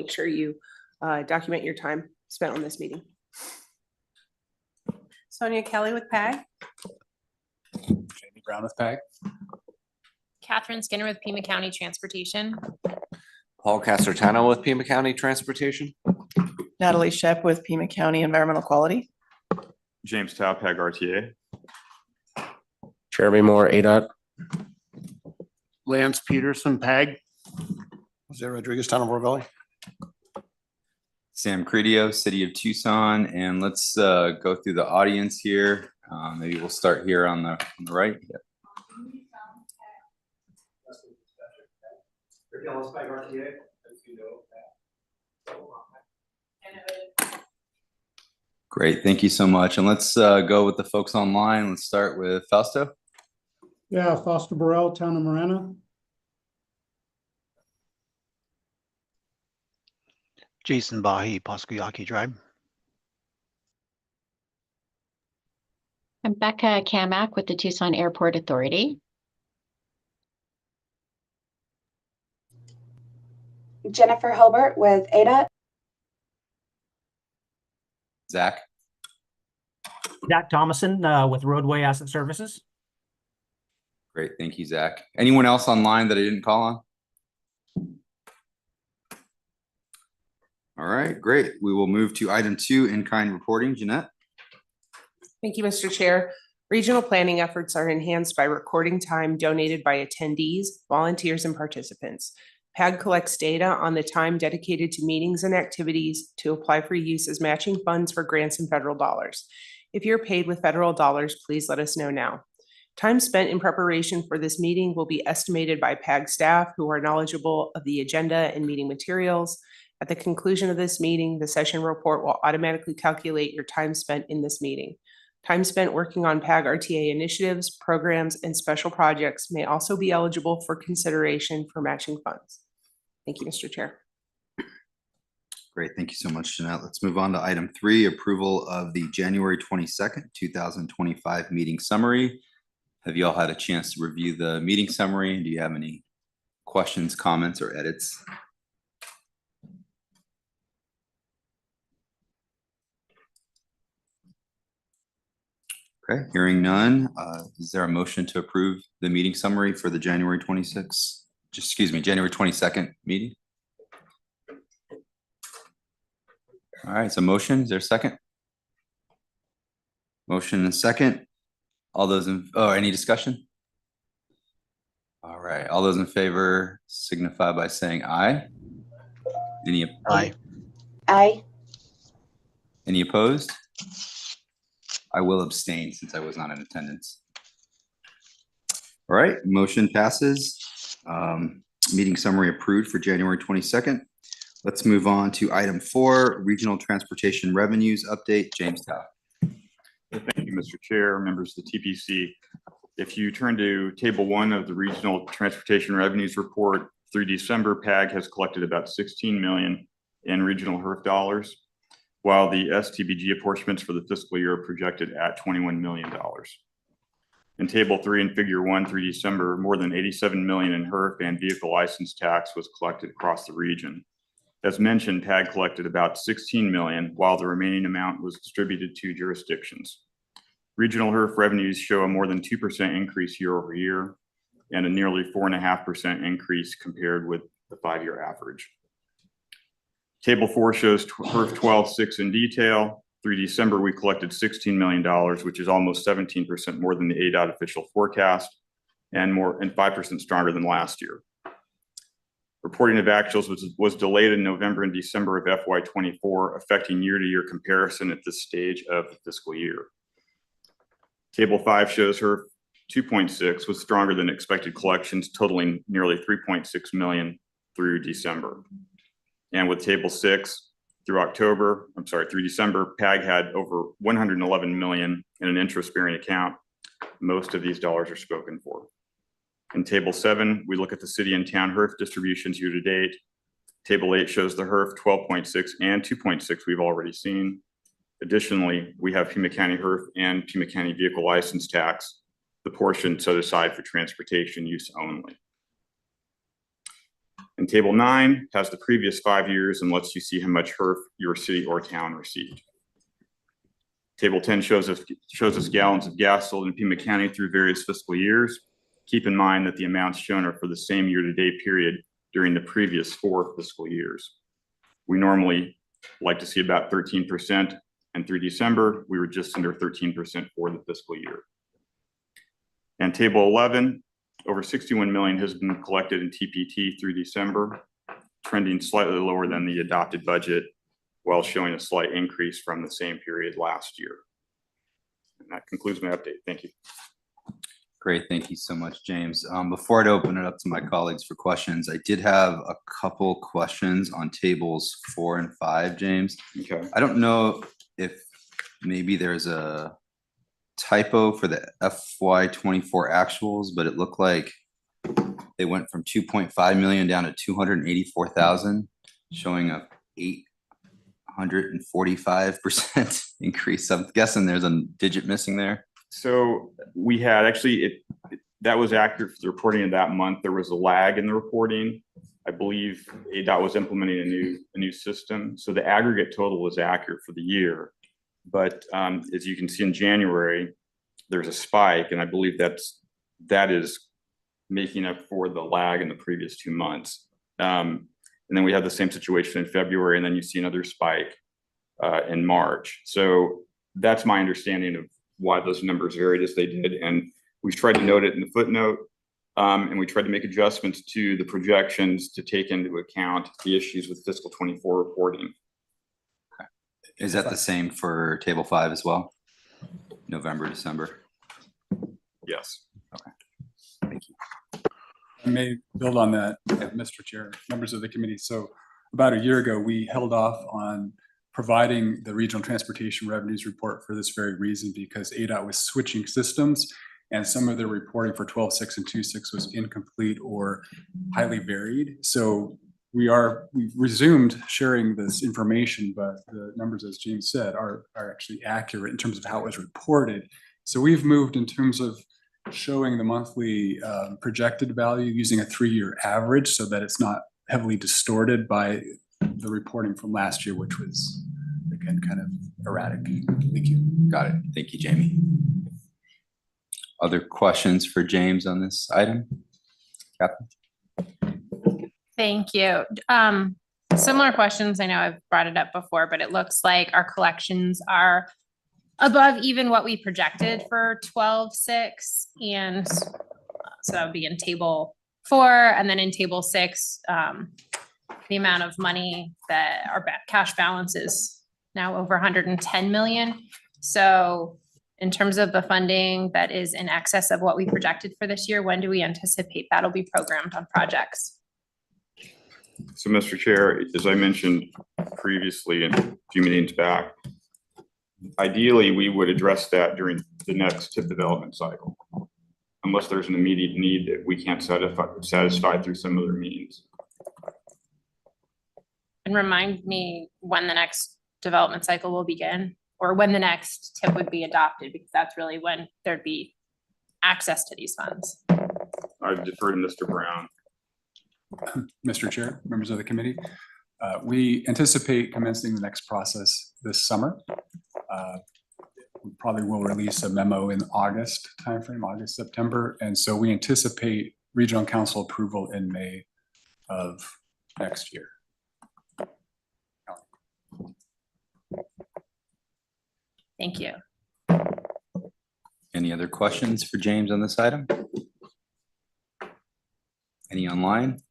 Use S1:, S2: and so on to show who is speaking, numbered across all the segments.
S1: make sure you document your time spent on this meeting. Sonia Kelly with PAG.
S2: Jamie Brown with PAG.
S3: Catherine Skinner with Pima County Transportation.
S4: Paul Casertano with Pima County Transportation.
S5: Natalie Shep with Pima County Environmental Quality.
S6: James Tao, PAG RTA.
S7: Jeremy Moore, ADOT.
S2: Lance Peterson, PAG.
S7: Jose Rodriguez, Town of Oro Valley.
S8: Sam Credio, City of Tucson, and let's go through the audience here. Maybe we'll start here on the right. Yep. Great, thank you so much. And let's go with the folks online. Let's start with Fausto.
S9: Yeah, Foster Burrell, Town of Marana.
S10: Jason Bahi, Pasquiyaki Drive.
S11: I'm Becca Kamak with the Tucson Airport Authority.
S12: Jennifer Hilbert with ADOT.
S8: Zach.
S13: Zach Thomason with Roadway Asset Services.
S8: Great, thank you, Zach. Anyone else online that I didn't call on? All right, great. We will move to item 2, in-kind reporting. Jeanette.
S1: Thank you, Mr. Chair. Regional planning efforts are enhanced by recording time donated by attendees, volunteers, and participants. PAG collects data on the time dedicated to meetings and activities to apply for use as matching funds for grants and federal dollars. If you're paid with federal dollars, please let us know now. Time spent in preparation for this meeting will be estimated by PAG staff who are knowledgeable of the agenda and meeting materials. At the conclusion of this meeting, the session report will automatically calculate your time spent in this meeting. Time spent working on PAG RTA initiatives, programs, and special projects may also be eligible for consideration for matching funds. Thank you, Mr. Chair.
S8: Great, thank you so much, Jeanette. Let's move on to item 3, approval of the January 22nd, 2025 meeting summary. Have you all had a chance to review the meeting summary? And do you have any questions, comments, or edits? Okay, hearing none, is there a motion to approve the meeting summary for the January 22nd meeting? All right, so motion, is there a second? Motion and second. All those in, any discussion? All right, all those in favor signify by saying aye. Any opposed?
S10: Aye.
S12: Aye.
S8: Any opposed? I will abstain since I was not in attendance. All right, motion passes. Meeting summary approved for January 22nd. Let's move on to item 4, regional transportation revenues update. James Tao.
S6: Thank you, Mr. Chair, members of the TPC. If you turn to table 1 of the regional transportation revenues report, through December, PAG has collected about $16 million in regional HERF dollars, while the STBG apportionments for the fiscal year are projected at $21 million. In table 3 and figure 1 through December, more than $87 million in HERF and vehicle license tax was collected across the region. As mentioned, PAG collected about $16 million, while the remaining amount was distributed to jurisdictions. Regional HERF revenues show a more than 2% increase year over year and a nearly 4.5% increase compared with the 5-year average. Table 4 shows HERF 12.6 in detail. Through December, we collected $16 million, which is almost 17% more than the ADOT official forecast and 5% stronger than last year. Reporting of actuals was delayed in November and December of FY24, affecting year-to-year comparison at this stage of the fiscal year. Table 5 shows HERF 2.6 was stronger than expected collections, totaling nearly $3.6 million through December. And with table 6 through December, PAG had over $111 million in an interest-bearing account. Most of these dollars are spoken for. In table 7, we look at the city and town HERF distributions year to date. Table 8 shows the HERF 12.6 and 2.6 we've already seen. Additionally, we have Pima County HERF and Pima County vehicle license tax, the portion set aside for transportation use only. And table 9 has the previous 5 years and lets you see how much HERF your city or town received. Table 10 shows us gallons of gas sold in Pima County through various fiscal years. Keep in mind that the amounts shown are for the same year-to-date period during the previous 4 fiscal years. We normally like to see about 13%, and through December, we were just under 13% for the fiscal year. And table 11, over 61 million has been collected in TPT through December, trending slightly lower than the adopted budget, while showing a slight increase from the same period last year. And that concludes my update. Thank you.
S8: Great, thank you so much, James. Before I open it up to my colleagues for questions, I did have a couple questions on tables 4 and 5, James.
S6: Okay.
S8: I don't know if maybe there's a typo for the FY24 actuals, but it looked like they went from 2.5 million down to 284,000, showing a 845% increase. I'm guessing there's a digit missing there.
S6: So we had actually, that was accurate for the reporting of that month. There was a lag in the reporting. I believe ADOT was implementing a new system. So the aggregate total was accurate for the year. But as you can see in January, there's a spike, and I believe that is making up for the lag in the previous 2 months. And then we had the same situation in February, and then you see another spike in March. So that's my understanding of why those numbers varied as they did. And we've tried to note it in the footnote, and we tried to make adjustments to the projections to take into account the issues with fiscal 24 reporting.
S8: Is that the same for table 5 as well? November, December?
S6: Yes.
S8: Okay, thank you.
S2: I may build on that, Mr. Chair, members of the committee. So about a year ago, we held off on providing the regional transportation revenues report for this very reason, because ADOT was switching systems and some of their reporting for 12.6 and 2.6 was incomplete or highly varied. So we resumed sharing this information, but the numbers, as James said, are actually accurate in terms of how it was reported. So we've moved in terms of showing the monthly projected value using a 3-year average so that it's not heavily distorted by the reporting from last year, which was, again, kind of erratic. Thank you.
S8: Got it. Thank you, Jamie. Other questions for James on this item? Captain?
S3: Thank you. Similar questions. I know I've brought it up before, but it looks like our collections are above even what we projected for 12.6. And so that would be in table 4, and then in table 6, the amount of money that our cash balance is now over 110 million. So in terms of the funding that is in excess of what we projected for this year, when do we anticipate that'll be programmed on projects?
S6: So, Mr. Chair, as I mentioned previously in a few meetings back, ideally, we would address that during the next TIP development cycle, unless there's an immediate need that we can't satisfy through some other means.
S3: And remind me when the next development cycle will begin, or when the next TIP would be adopted, because that's really when there'd be access to these funds.
S6: I defer to Mr. Brown.
S2: Mr. Chair, members of the committee, we anticipate commencing the next process this summer. We probably will release a memo in August timeframe, August, September. And so we anticipate regional council approval in May of next year.
S3: Thank you.
S8: Any other questions for James on this item? Any online?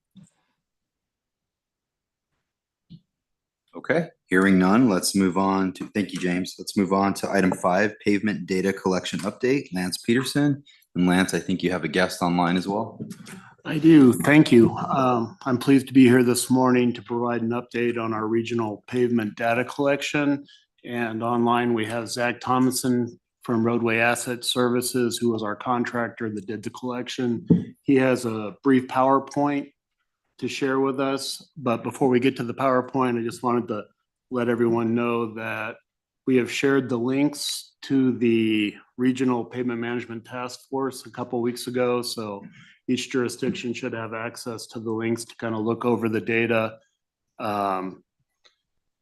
S8: Okay, hearing none, let's move on to, thank you, James. Let's move on to item 5, pavement data collection update. Lance Peterson. And Lance, I think you have a guest online as well.
S7: I do. Thank you. I'm pleased to be here this morning to provide an update on our regional pavement data collection. And online, we have Zach Thomason from Roadway Asset Services, who was our contractor that did the collection. He has a brief PowerPoint to share with us. But before we get to the PowerPoint, I just wanted to let everyone know that we have shared the links to the Regional Pavement Management Task Force a couple of weeks ago. So Each jurisdiction should have access to the links to kind of look over the data.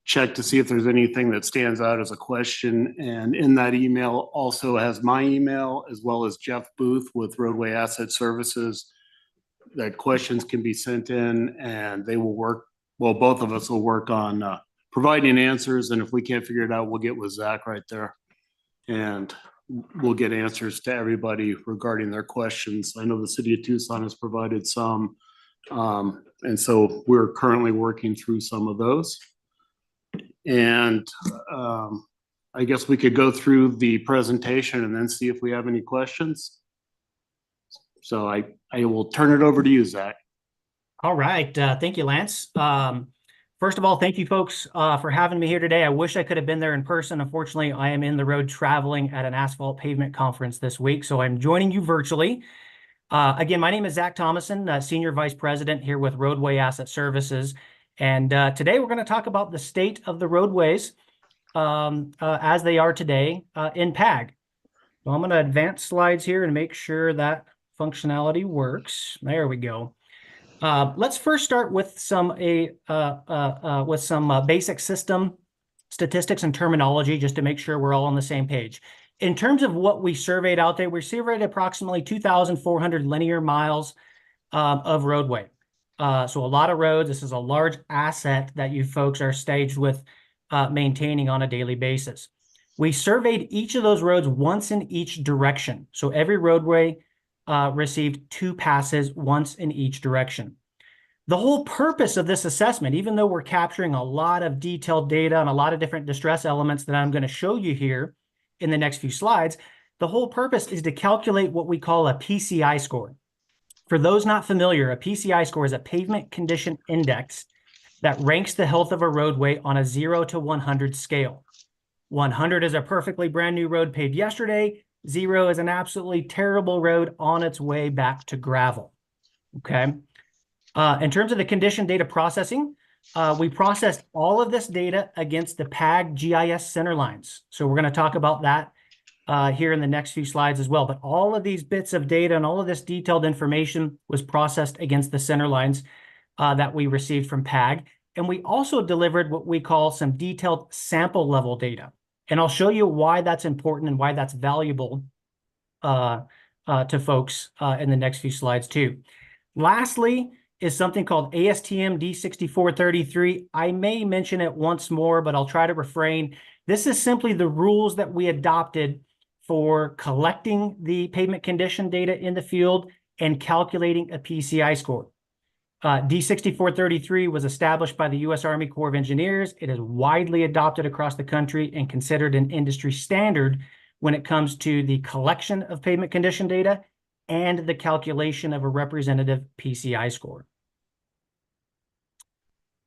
S7: Check to see if there's anything that stands out as a question. And in that email also has my email as well as Jeff Booth with Roadway Asset Services. That questions can be sent in and they will work, well, both of us will work on providing answers. And if we can't figure it out, we'll get with Zach right there. And we'll get answers to everybody regarding their questions. I know the city of Tucson has provided some. And so we're currently working through some of those. And I guess we could go through the presentation and then see if we have any questions. So I will turn it over to you, Zach.
S13: All right. Thank you, Lance. First of all, thank you folks for having me here today. I wish I could have been there in person. Unfortunately, I am in the road traveling at an asphalt pavement conference this week, so I'm joining you virtually. Again, my name is Zach Thomason, Senior Vice President here with Roadway Asset Services. And today we're going to talk about the state of the roadways as they are today in PAG. So I'm going to advance slides here and make sure that functionality works. There we go. Let's first start with some basic system statistics and terminology just to make sure we're all on the same page. In terms of what we surveyed out there, we surveyed approximately 2,400 linear miles of roadway. So a lot of roads. This is a large asset that you folks are staged with maintaining on a daily basis. We surveyed each of those roads once in each direction. So every roadway received 2 passes once in each direction. The whole purpose of this assessment, even though we're capturing a lot of detailed data and a lot of different distress elements that I'm going to show you here in the next few slides, the whole purpose is to calculate what we call a PCI score. For those not familiar, a PCI score is a pavement condition index that ranks the health of a roadway on a 0 to 100 scale. 100 is a perfectly brand new road paved yesterday. 0 is an absolutely terrible road on its way back to gravel. Okay. In terms of the condition data processing, we processed all of this data against the PAG GIS center lines. So we're going to talk about that here in the next few slides as well. But all of these bits of data and all of this detailed information was processed against the center lines that we received from PAG. And we also delivered what we call some detailed sample level data. And I'll show you why that's important and why that's valuable to folks in the next few slides too. Lastly is something called ASTM D6433. I may mention it once more, but I'll try to refrain. This is simply the rules that we adopted for collecting the pavement condition data in the field and calculating a PCI score. D6433 was established by the U.S. Army Corps of Engineers. It is widely adopted across the country and considered an industry standard when it comes to the collection of pavement condition data and the calculation of a representative PCI score.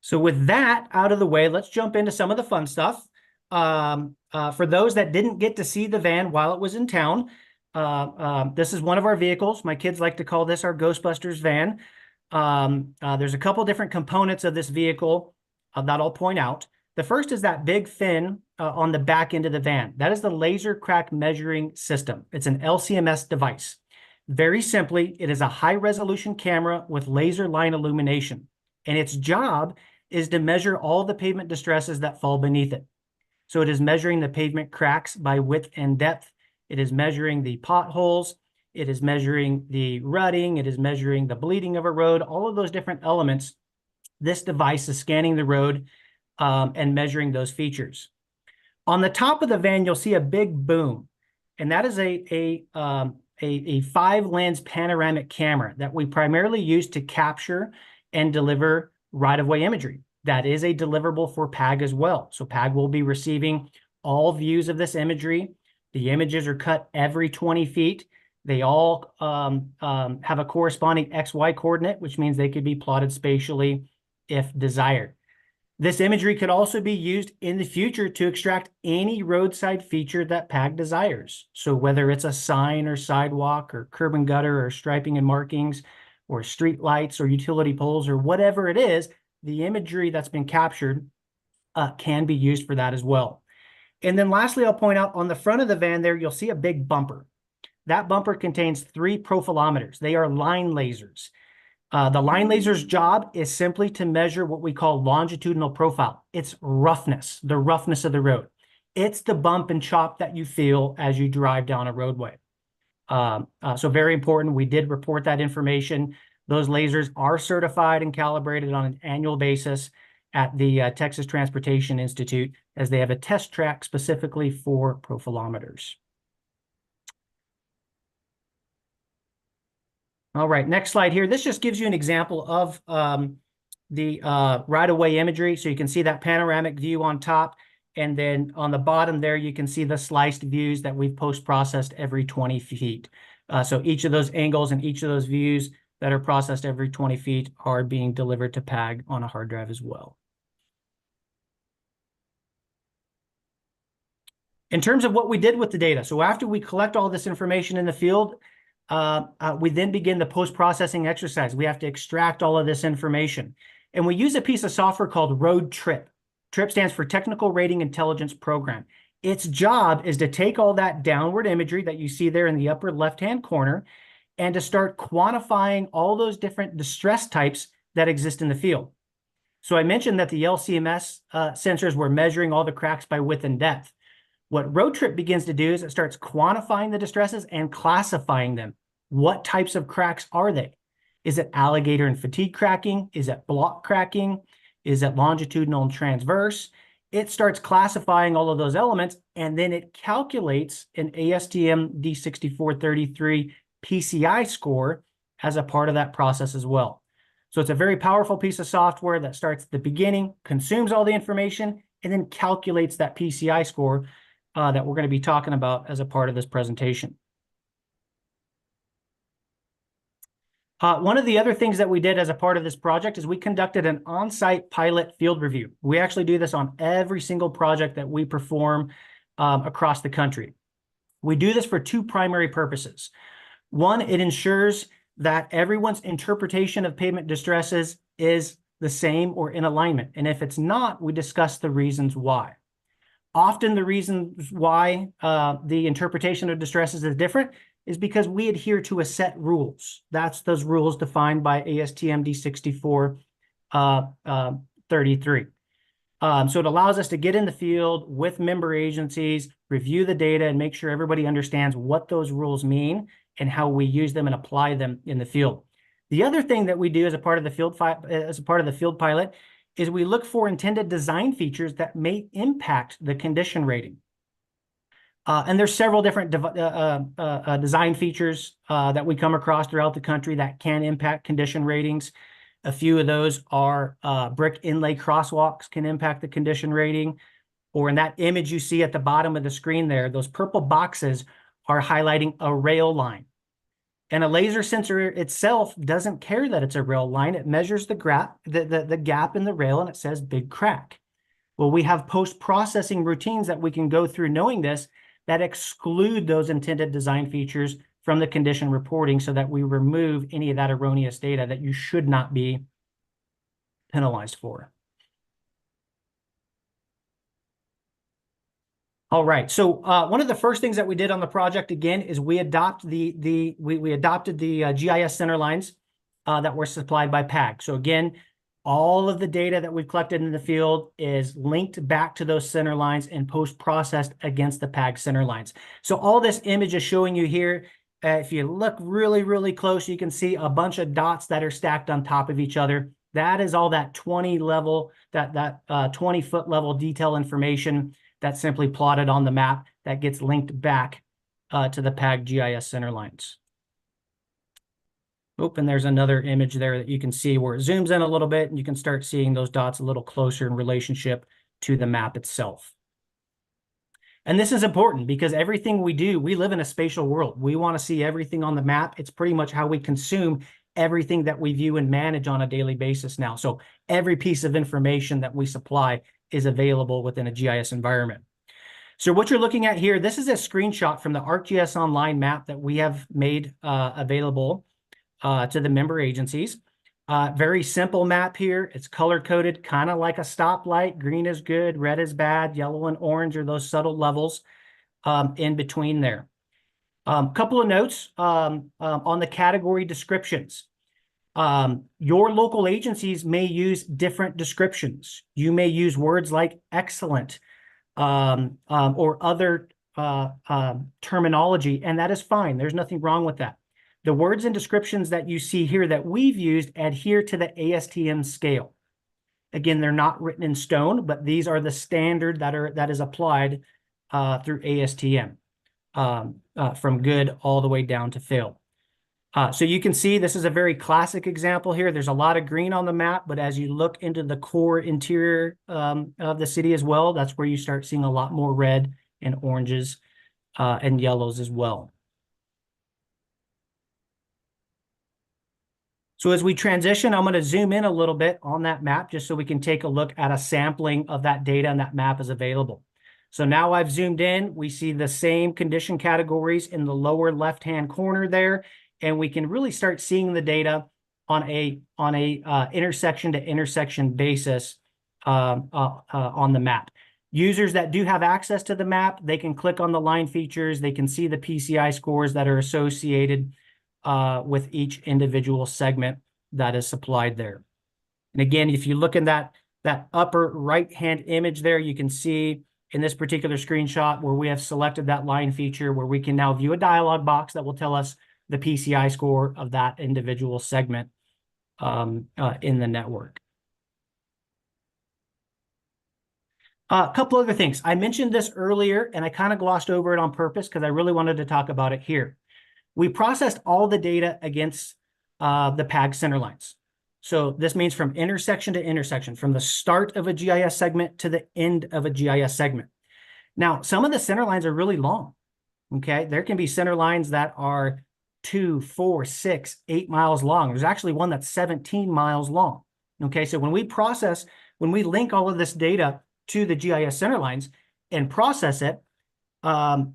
S13: So with that out of the way, let's jump into some of the fun stuff. For those that didn't get to see the van while it was in town, this is one of our vehicles. My kids like to call this our Ghostbusters van. There's a couple different components of this vehicle that I'll point out. The first is that big fin on the back end of the van. That is the laser crack measuring system. It's an LCMS device. Very simply, it is a high resolution camera with laser line illumination. And its job is to measure all the pavement distresses that fall beneath it. So it is measuring the pavement cracks by width and depth. It is measuring the potholes. It is measuring the rutting. It is measuring the bleeding of a road, all of those different elements. This device is scanning the road and measuring those features. On the top of the van, you'll see a big boom. And that is a 5-lens panoramic camera that we primarily use to capture and deliver right-of-way imagery. That is a deliverable for PAG as well. So PAG will be receiving all views of this imagery. The images are cut every 20 feet. They all have a corresponding XY coordinate, which means they could be plotted spatially if desired. This imagery could also be used in the future to extract any roadside feature that PAG desires. So whether it's a sign or sidewalk or curb and gutter or striping and markings or street lights or utility poles or whatever it is, the imagery that's been captured can be used for that as well. And then lastly, I'll point out on the front of the van there, you'll see a big bumper. that bumper contains 3 profilometers. They are line lasers. The line laser's job is simply to measure what we call longitudinal profile. It's roughness, the roughness of the road. It's the bump and chop that you feel as you drive down a roadway. So very important. We did report that information. Those lasers are certified and calibrated on an annual basis at the Texas Transportation Institute, as they have a test track specifically for profilometers. All right, next slide here. This just gives you an example of the right-of-way imagery. So you can see that panoramic view on top. And then on the bottom there, you can see the sliced views that we've post-processed every 20 feet. So each of those angles and each of those views that are processed every 20 feet are being delivered to PAG on a hard drive as well. In terms of what we did with the data, so after we collect all this information in the field, we then begin the post-processing exercise. We have to extract all of this information. And we use a piece of software called Road Trip. TRIP stands for Technical Rating Intelligence Program. Its job is to take all that downward imagery that you see there in the upper left-hand corner and to start quantifying all those different distress types that exist in the field. So I mentioned that the LCMS sensors were measuring all the cracks by width and depth. What Road Trip begins to do is it starts quantifying the distresses and classifying them. What types of cracks are they? Is it alligator and fatigue cracking? Is it block cracking? Is it longitudinal and transverse? It starts classifying all of those elements, and then it calculates an ASTM D6433 PCI score as a part of that process as well. So it's a very powerful piece of software that starts at the beginning, consumes all the information, and then calculates that PCI score that we're going to be talking about as a part of this presentation. One of the other things that we did as a part of this project is we conducted an on-site pilot field review. We actually do this on every single project that we perform across the country. We do this for 2 primary purposes. One, it ensures that everyone's interpretation of pavement distresses is the same or in alignment. And if it's not, we discuss the reasons why. Often the reasons why the interpretation of distresses is different is because we adhere to a set rules. That's those rules defined by ASTM D6433. So it allows us to get in the field with member agencies, review the data, and make sure everybody understands what those rules mean and how we use them and apply them in the field. The other thing that we do as a part of the field pilot is we look for intended design features that may impact the condition rating. And there's several different design features that we come across throughout the country that can impact condition ratings. A few of those are brick inlay crosswalks can impact the condition rating. Or in that image you see at the bottom of the screen there, those purple boxes are highlighting a rail line. And a laser sensor itself doesn't care that it's a rail line. It measures the gap in the rail and it says big crack. Well, we have post-processing routines that we can go through knowing this that exclude those intended design features from the condition reporting so that we remove any of that erroneous data that you should not be penalized for. All right, so one of the first things that we did on the project, again, is we adopted the GIS center lines that were supplied by PAG. So again, all of the data that we've collected in the field is linked back to those center lines and post-processed against the PAG center lines. So all this image is showing you here, if you look really, really close, you can see a bunch of dots that are stacked on top of each other. That is all that 20-foot level detail information that's simply plotted on the map that gets linked back to the PAG GIS center lines. Oh, and there's another image there that you can see where it zooms in a little bit and you can start seeing those dots a little closer in relationship to the map itself. And this is important because everything we do, we live in a spatial world. We want to see everything on the map. It's pretty much how we consume everything that we view and manage on a daily basis now. So every piece of information that we supply is available within a GIS environment. So what you're looking at here, this is a screenshot from the ArcGIS Online map that we have made available to the member agencies. Very simple map here. It's color-coded, kind of like a stoplight. Green is good, red is bad, yellow and orange are those subtle levels in between there. Couple of notes on the category descriptions. Your local agencies may use different descriptions. You may use words like excellent or other terminology, and that is fine. There's nothing wrong with that. The words and descriptions that you see here that we've used adhere to the ASTM scale. Again, they're not written in stone, but these are the standard that is applied through ASTM from good all the way down to fail. So you can see this is a very classic example here. There's a lot of green on the map, but as you look into the core interior of the city as well, that's where you start seeing a lot more red and oranges and yellows as well. So as we transition, I'm going to zoom in a little bit on that map just so we can take a look at a sampling of that data, and that map is available. So now I've zoomed in, we see the same condition categories in the lower left-hand corner there, and we can really start seeing the data on a intersection to intersection basis on the map. Users that do have access to the map, they can click on the line features, they can see the PCI scores that are associated with each individual segment that is supplied there. And again, if you look in that upper right-hand image there, you can see in this particular screenshot where we have selected that line feature where we can now view a dialog box that will tell us the PCI score of that individual segment in the network. A couple other things. I mentioned this earlier, and I kind of glossed over it on purpose because I really wanted to talk about it here. We processed all the data against the PAG center lines. So this means from intersection to intersection, from the start of a GIS segment to the end of a GIS segment. Now, some of the center lines are really long, okay? There can be center lines that are 2, 4, 6, 8 miles long. There's actually one that's 17 miles long, okay? So when we link all of this data to the GIS center lines and process it,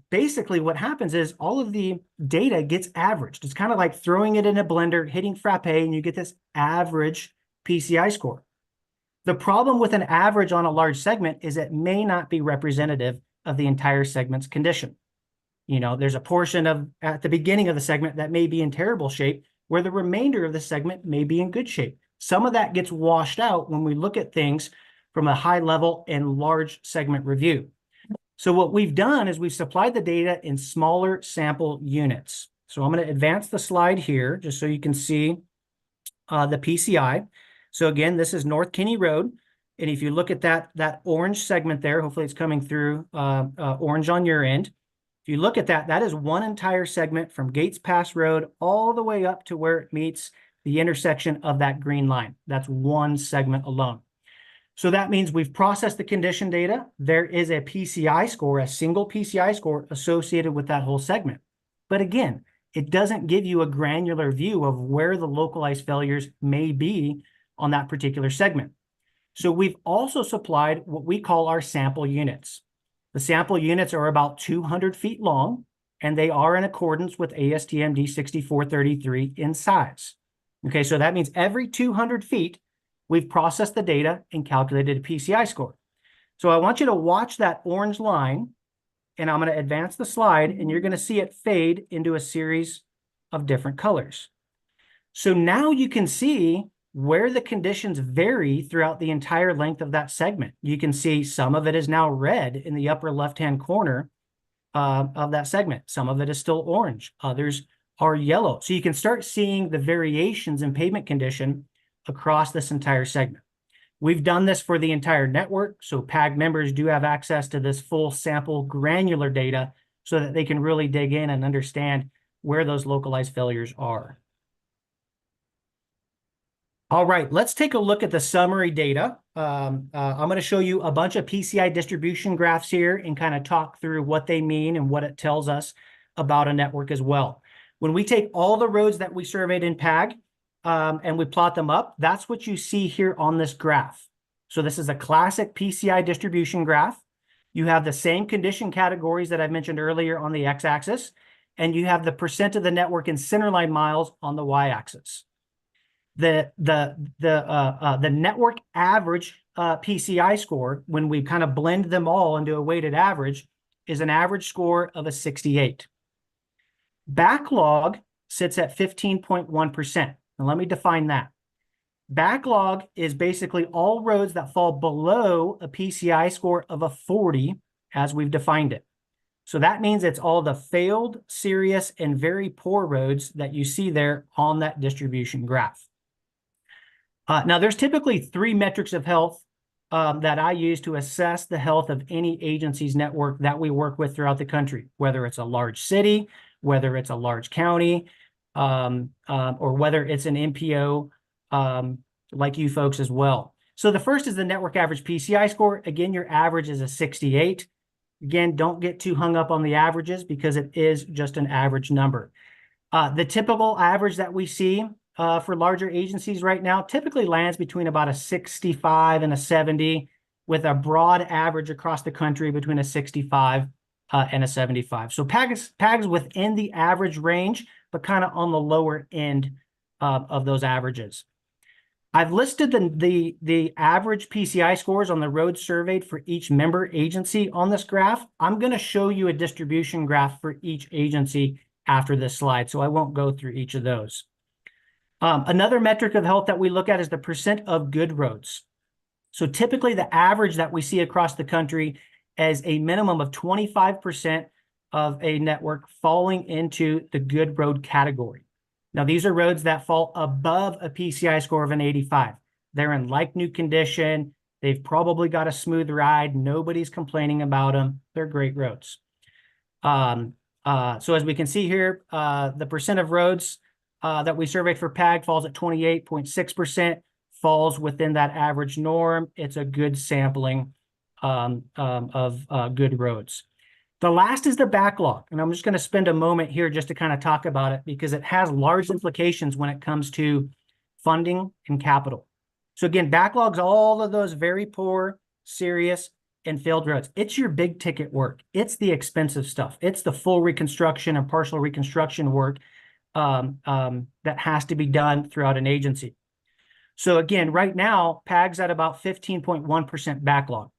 S13: basically what happens is all of the data gets averaged. It's kind of like throwing it in a blender, hitting frappe, and you get this average PCI score. The problem with an average on a large segment is it may not be representative of the entire segment's condition. You know, there's a portion at the beginning of the segment that may be in terrible shape, where the remainder of the segment may be in good shape. Some of that gets washed out when we look at things from a high level and large segment review. So what we've done is we've supplied the data in smaller sample units. So I'm going to advance the slide here just so you can see the PCI. So again, this is North Kinney Road. And if you look at that orange segment there, hopefully it's coming through orange on your end. If you look at that, that is one entire segment from Gates Pass Road all the way up to where it meets the intersection of that green line. That's one segment alone. So that means we've processed the condition data. There is a PCI score, a single PCI score associated with that whole segment. But again, it doesn't give you a granular view of where the localized failures may be on that particular segment. So we've also supplied what we call our sample units. The sample units are about 200 feet long, and they are in accordance with ASTM D6433 in size. Okay, so that means every 200 feet, we've processed the data and calculated a PCI score. So I want you to watch that orange line, and I'm going to advance the slide, and you're going to see it fade into a series of different colors. So now you can see where the conditions vary throughout the entire length of that segment. You can see some of it is now red in the upper left-hand corner of that segment. Some of it is still orange. Others are yellow. So you can start seeing the variations in pavement condition across this entire segment. We've done this for the entire network, so PAG members do have access to this full sample granular data so that they can really dig in and understand where those localized failures are. All right, let's take a look at the summary data. I'm going to show you a bunch of PCI distribution graphs here and kind of talk through what they mean and what it tells us about a network as well. When we take all the roads that we surveyed in PAG and we plot them up, that's what you see here on this graph. So this is a classic PCI distribution graph. You have the same condition categories that I mentioned earlier on the x-axis, and you have the percent of the network in centerline miles on the y-axis. The network average PCI score, when we kind of blend them all into a weighted average, is an average score of a 68. Backlog sits at 15.1%. And let me define that. Backlog is basically all roads that fall below a PCI score of a 40 as we've defined it. So that means it's all the failed, serious, and very poor roads that you see there on that distribution graph. Now, there's typically 3 metrics of health that I use to assess the health of any agency's network that we work with throughout the country, whether it's a large city, whether it's a large county, or whether it's an MPO like you folks as well. So the first is the network average PCI score. Again, your average is a 68. Again, don't get too hung up on the averages because it is just an average number. The typical average that we see for larger agencies right now typically lands between about a 65 and a 70, with a broad average across the country between a 65 and a 75. So PAG's within the average range, but kind of on the lower end of those averages. I've listed the average PCI scores on the roads surveyed for each member agency on this graph. I'm going to show you a distribution graph for each agency after this slide, so I won't go through each of those. Another metric of health that we look at is the percent of good roads. So typically the average that we see across the country is a minimum of 25% of a network falling into the good road category. Now, these are roads that fall above a PCI score of an 85. They're in like-new condition. They've probably got a smooth ride. Nobody's complaining about them. They're great roads. So as we can see here, the percent of roads that we surveyed for PAG falls at 28.6%, falls within that average norm. It's a good sampling of good roads. The last is the backlog, and I'm just going to spend a moment here just to kind of talk about it because it has large implications when it comes to funding and capital. So again, backlogs, all of those very poor, serious, and failed roads. It's your big ticket work. It's the expensive stuff. It's the full reconstruction and partial reconstruction work that has to be done throughout an agency. So again, right now, PAG's at about 15.1% backlog.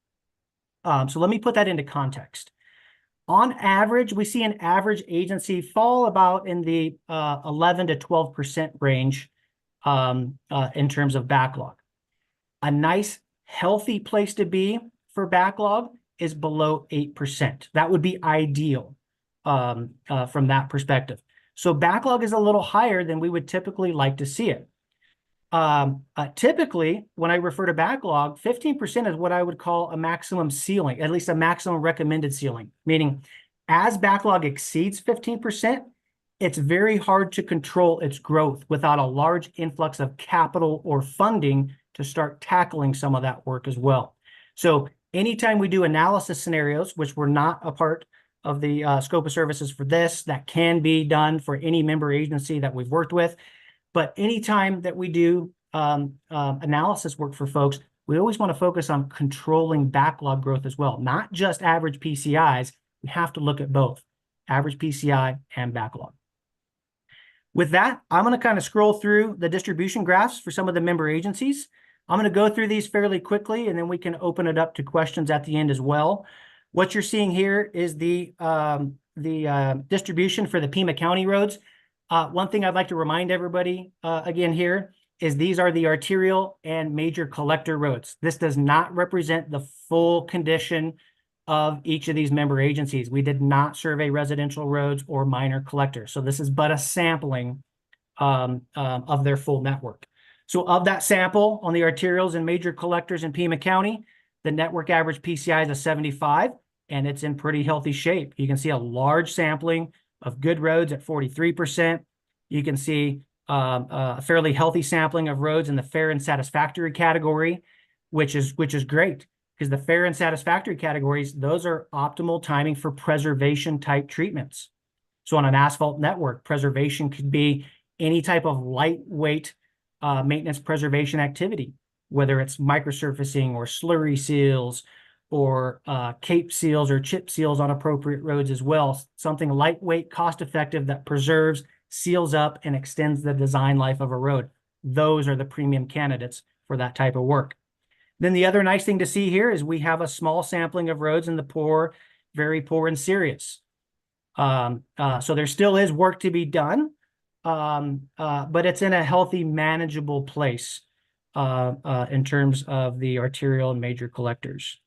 S13: So let me put that into context. On average, we see an average agency fall about in the 11 to 12% range in terms of backlog. A nice, healthy place to be for backlog is below 8%. That would be ideal from that perspective. So backlog is a little higher than we would typically like to see it. Typically, when I refer to backlog, 15% is what I would call a maximum ceiling, at least a maximum recommended ceiling, meaning as backlog exceeds 15%, it's very hard to control its growth without a large influx of capital or funding to start tackling some of that work as well. So anytime we do analysis scenarios, which were not a part of the scope of services for this, that can be done for any member agency that we've worked with. But anytime that we do analysis work for folks, we always want to focus on controlling backlog growth as well, not just average PCIs. We have to look at both average PCI and backlog. With that, I'm going to kind of scroll through the distribution graphs for some of the member agencies. I'm going to go through these fairly quickly, and then we can open it up to questions at the end as well. What you're seeing here is the distribution for the Pima County roads. One thing I'd like to remind everybody again here is these are the arterial and major collector roads. This does not represent the full condition of each of these member agencies. We did not survey residential roads or minor collectors. So this is but a sampling of their full network. So of that sample on the arterials and major collectors in Pima County, the network average PCI is a 75, and it's in pretty healthy shape. You can see a large sampling of good roads at 43%. You can see a fairly healthy sampling of roads in the fair and satisfactory category, which is great because the fair and satisfactory categories, those are optimal timing for preservation type treatments. So on an asphalt network, preservation could be any type of lightweight maintenance preservation activity, whether it's microsurfacing or slurry seals or cape seals or chip seals on appropriate roads as well. Something lightweight, cost-effective that preserves, seals up, and extends the design life of a road. Those are the premium candidates for that type of work. Then the other nice thing to see here is we have a small sampling of roads in the poor, very poor and serious. So there still is work to be done, but it's in a healthy, manageable place in terms of the arterial and major collectors.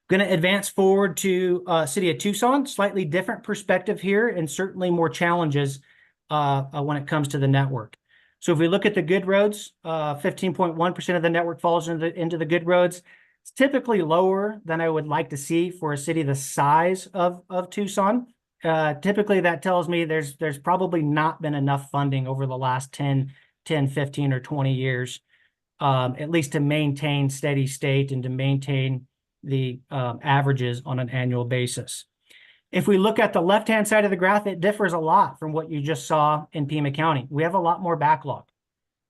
S13: Going to advance forward to City of Tucson, slightly different perspective here and certainly more challenges when it comes to the network. So if we look at the good roads, 15.1% of the network falls into the good roads. It's typically lower than I would like to see for a city the size of Tucson. Typically that tells me there's probably not been enough funding over the last 10, 15 or 20 years, at least to maintain steady state and to maintain the averages on an annual basis. If we look at the left-hand side of the graph, it differs a lot from what you just saw in Pima County. We have a lot more backlog.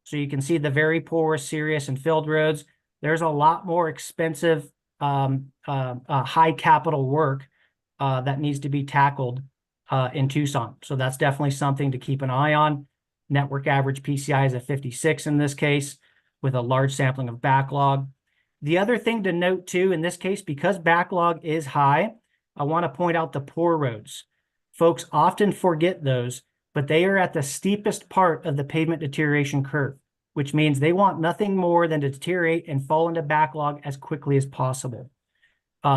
S13: So you can see the very poor, serious, and filled roads. There's a lot more expensive, high capital work that needs to be tackled in Tucson. So that's definitely something to keep an eye on. Network average PCI is at 56 in this case, with a large sampling of backlog. The other thing to note too, in this case, because backlog is high, I want to point out the poor roads. Folks often forget those, but they are at the steepest part of the pavement deterioration curve, which means they want nothing more than to deteriorate and fall into backlog as quickly as possible.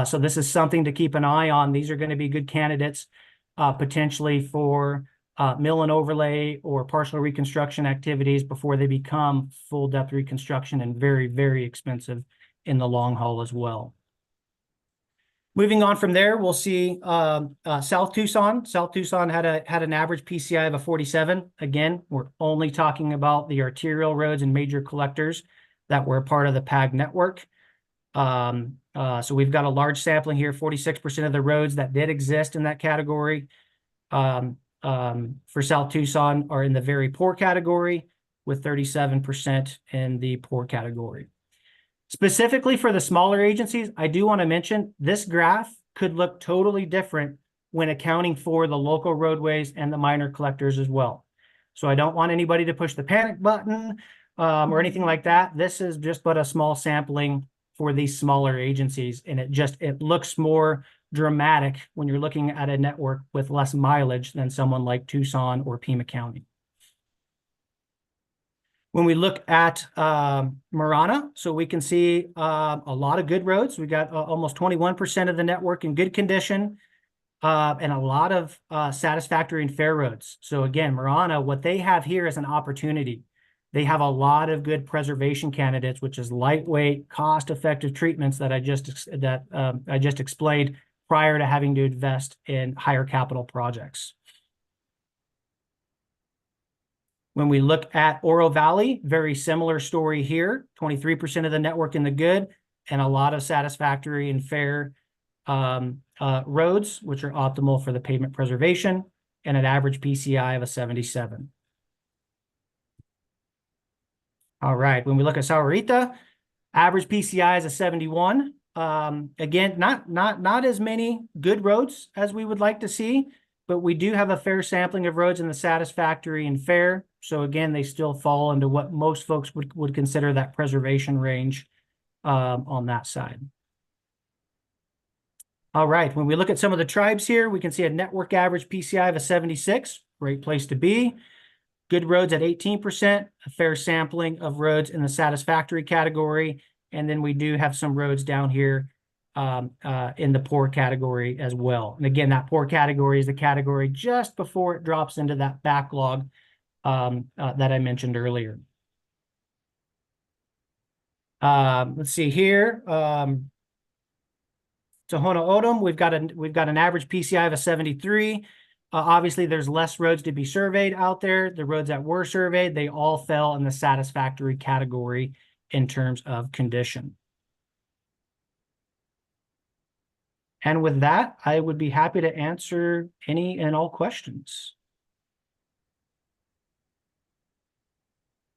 S13: So this is something to keep an eye on. These are going to be good candidates potentially for mill and overlay or partial reconstruction activities before they become full depth reconstruction and very, very expensive in the long haul as well. Moving on from there, we'll see South Tucson. South Tucson had an average PCI of a 47. Again, we're only talking about the arterial roads and major collectors that were a part of the PAG network. So we've got a large sampling here, 46% of the roads that did exist in that category for South Tucson are in the very poor category, with 37% in the poor category. Specifically for the smaller agencies, I do want to mention this graph could look totally different when accounting for the local roadways and the minor collectors as well. So I don't want anybody to push the panic button or anything like that. This is just but a small sampling for these smaller agencies, and it looks more dramatic when you're looking at a network with less mileage than someone like Tucson or Pima County. When we look at Marana, so we can see a lot of good roads. We got almost 21% of the network in good condition and a lot of satisfactory and fair roads. So again, Marana, what they have here is an opportunity. They have a lot of good preservation candidates, which is lightweight, cost-effective treatments that I just explained prior to having to invest in higher capital projects. When we look at Oro Valley, very similar story here, 23% of the network in the good and a lot of satisfactory and fair roads, which are optimal for the pavement preservation, and an average PCI of a 77. All right, when we look at Sahuarita, average PCI is a 71. Again, not as many good roads as we would like to see, but we do have a fair sampling of roads in the satisfactory and fair. So again, they still fall into what most folks would consider that preservation range on that side. All right, when we look at some of the tribes here, we can see a network average PCI of a 76, great place to be. Good roads at 18%, a fair sampling of roads in the satisfactory category. And then we do have some roads down here in the poor category as well. And again, that poor category is the category just before it drops into that backlog that I mentioned earlier. Let's see here. Tohono O'odham, we've got an average PCI of a 73. Obviously, there's less roads to be surveyed out there. The roads that were surveyed, they all fell in the satisfactory category in terms of condition. And with that, I would be happy to answer any and all questions.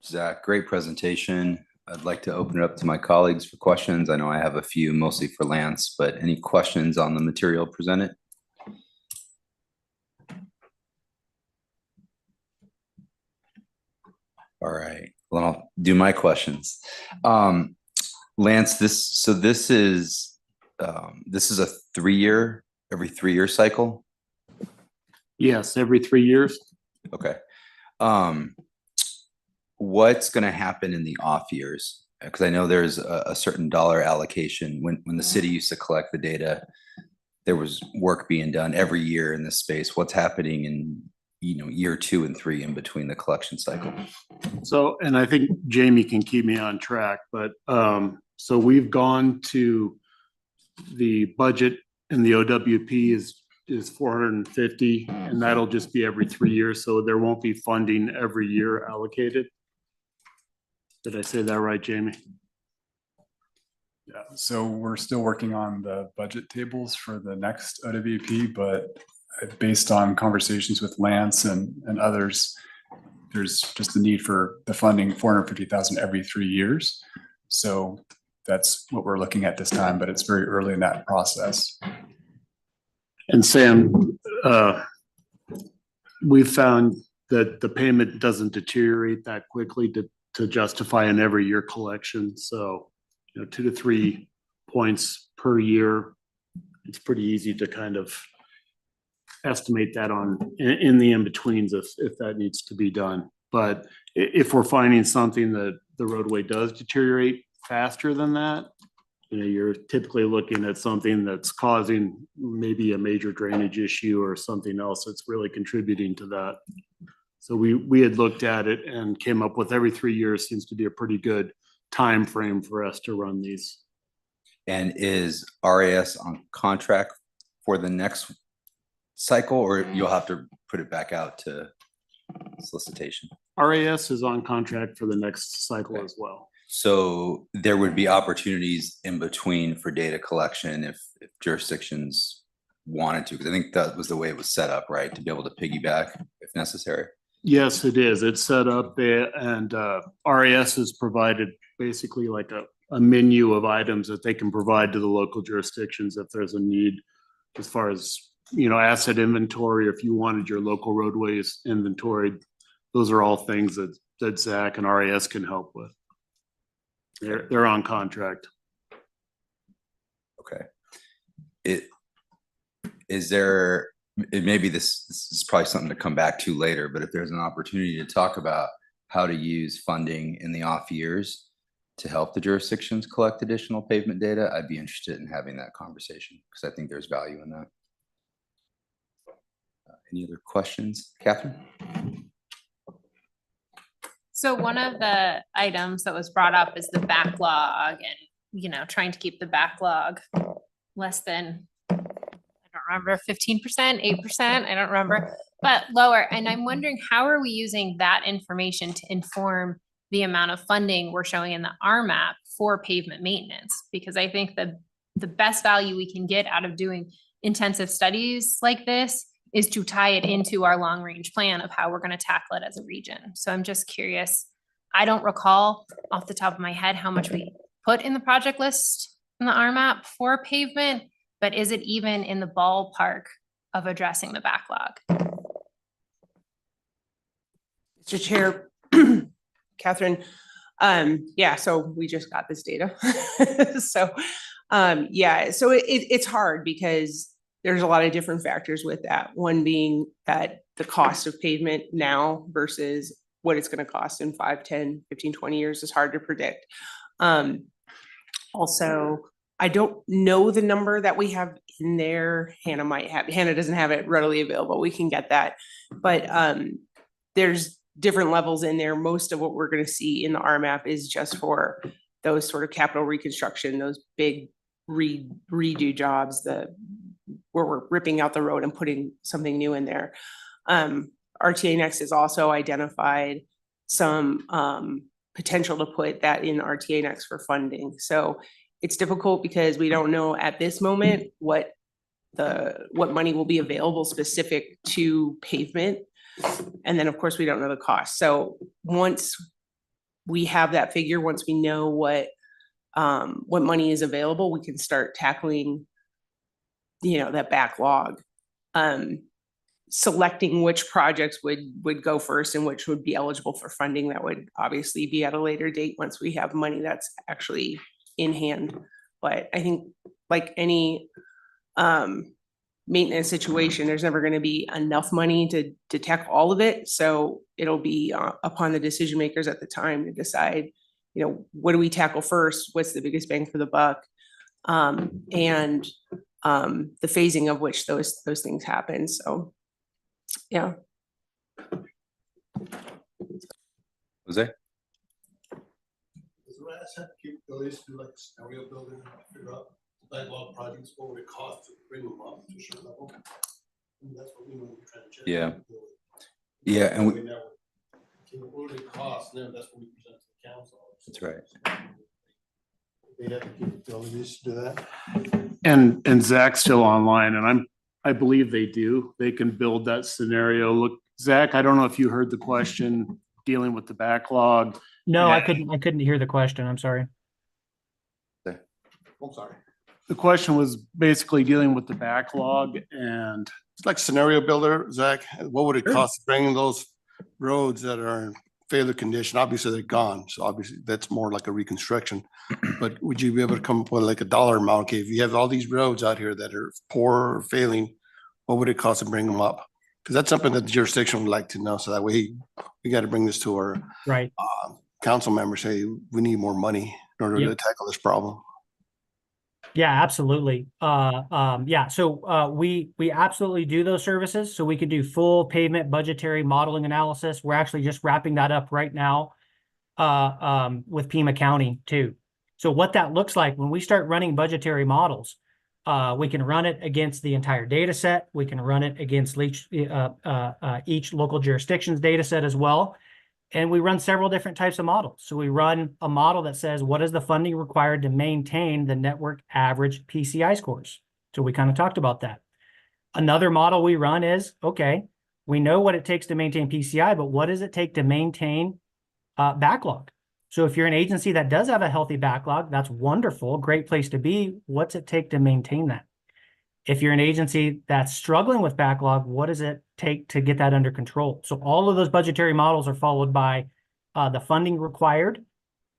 S8: Zach, great presentation. I'd like to open it up to my colleagues for questions. I know I have a few, mostly for Lance, but any questions on the material presented? All right, well, I'll do my questions. Lance, this is a every 3 year cycle?
S7: Yes, every 3 years.
S8: Okay. What's gonna happen in the off years? Because I know there's a certain dollar allocation. When the city used to collect the data, there was work being done every year in this space. What's happening in, year 2 and 3 in between the collection cycle?
S7: So, and I think Jamie can keep me on track, but, so we've gone to the budget and the OWP is 450, and that'll just be every 3 years. So there won't be funding every year allocated. Did I say that right, Jamie?
S2: Yeah, so we're still working on the budget tables for the next OWP, but based on conversations with Lance and others, there's just the need for the funding, 450,000 every 3 years. So that's what we're looking at this time, but it's very early in that process.
S7: And Sam, we've found that the payment doesn't deteriorate that quickly to justify an every year collection. So, 2 to 3 points per year, it's pretty easy to kind of estimate that in the in-betweens if that needs to be done. But if we're finding something that the roadway does deteriorate faster than that, you're typically looking at something that's causing maybe a major drainage issue or something else that's really contributing to that. So we had looked at it and came up with every 3 years seems to be a pretty good time frame for us to run these.
S8: And is RAS on contract for the next cycle, or you'll have to put it back out to solicitation?
S7: RAS is on contract for the next cycle as well.
S8: So there would be opportunities in between for data collection if jurisdictions wanted to, because I think that was the way it was set up, right? To be able to piggyback if necessary.
S7: Yes, it is. It's set up there, and RAS has provided basically like a menu of items that they can provide to the local jurisdictions if there's a need, as far as, asset inventory. If you wanted your local roadways inventoried, those are all things that Zach and RAS can help with. They're on contract.
S8: Okay. Maybe this is probably something to come back to later, but if there's an opportunity to talk about how to use funding in the off years to help the jurisdictions collect additional pavement data, I'd be interested in having that conversation because I think there's value in that. Any other questions, Catherine?
S3: So one of the items that was brought up is the backlog and, trying to keep the backlog less than, I don't remember, 15%, 8%, I don't remember, but lower. And I'm wondering, how are we using that information to inform the amount of funding we're showing in the RMAP for pavement maintenance? Because I think the best value we can get out of doing intensive studies like this is to tie it into our long range plan of how we're going to tackle it as a region. So I'm just curious. I don't recall off the top of my head how much we put in the project list in the RMAP for pavement, but is it even in the ballpark of addressing the backlog?
S1: Mr. Chair, Catherine, yeah, so we just got this data. So it's hard because there's a lot of different factors with that. One being that the cost of pavement now versus what it's going to cost in 5, 10, 15, 20 years is hard to predict. Also, I don't know the number that we have in there. Hannah doesn't have it readily available. We can get that. But there's different levels in there. Most of what we're going to see in the RMAP is just for those sort of capital reconstruction, those big redo jobs, where we're ripping out the road and putting something new in there. RTA Next has also identified some potential to put that in RTA Next for funding. So it's difficult because we don't know at this moment what money will be available specific to pavement. And then of course we don't know the cost. So once we have that figure, once we know what money is available, we can start tackling that backlog, selecting which projects would go first and which would be eligible for funding. That would obviously be at a later date once we have money that's actually in hand. But I think like any maintenance situation. There's never going to be enough money to tackle all of it. So it'll be upon the decision makers at the time to decide, what do we tackle first? What's the biggest bang for the buck? And the phasing of which those things happen. So, yeah.
S8: Jose?
S14: Does RAS have capabilities to do like scenario building, figure out backlog projects, what would it cost to bring them up to a certain level? And that's what we know we're trying to check.
S8: Yeah. Yeah, and we,
S14: what would it cost? And then that's what we present to the council.
S8: that's right.
S14: They have the capabilities to do that.
S7: And Zach's still online, and I believe they do. They can build that scenario. Look, Zach, I don't know if you heard the question dealing with the backlog.
S13: No, I
S7: And
S13: couldn't hear the question. I'm sorry.
S14: I'm sorry.
S7: the question was basically dealing with the backlog and
S14: It's like scenario builder, Zach. What would it cost to bring those roads that are in failure condition? Obviously, they're gone. So obviously that's more like a reconstruction. But would you be able to come up with like a dollar amount? Okay, if you have all these roads out here that are poor or failing, what would it cost to bring them up? Because that's something that the jurisdiction would like to know. So that way we got to bring this to our
S13: Right.
S14: council members, say, we need more money in order to tackle this problem.
S13: Yeah, absolutely. Yeah, so we absolutely do those services. So we could do full pavement budgetary modeling analysis. We're actually just wrapping that up right now with Pima County too. So what that looks like when we start running budgetary models, we can run it against the entire data set. We can run it against each local jurisdiction's data set as well. And we run several different types of models. So we run a model that says, what is the funding required to maintain the network average PCI scores? So we kind of talked about that. Another model we run is, okay, we know what it takes to maintain PCI, but what does it take to maintain backlog? So if you're an agency that does have a healthy backlog, that's wonderful, great place to be. What's it take to maintain that? If you're an agency that's struggling with backlog, what does it take to get that under control? So all of those budgetary models are followed by the funding required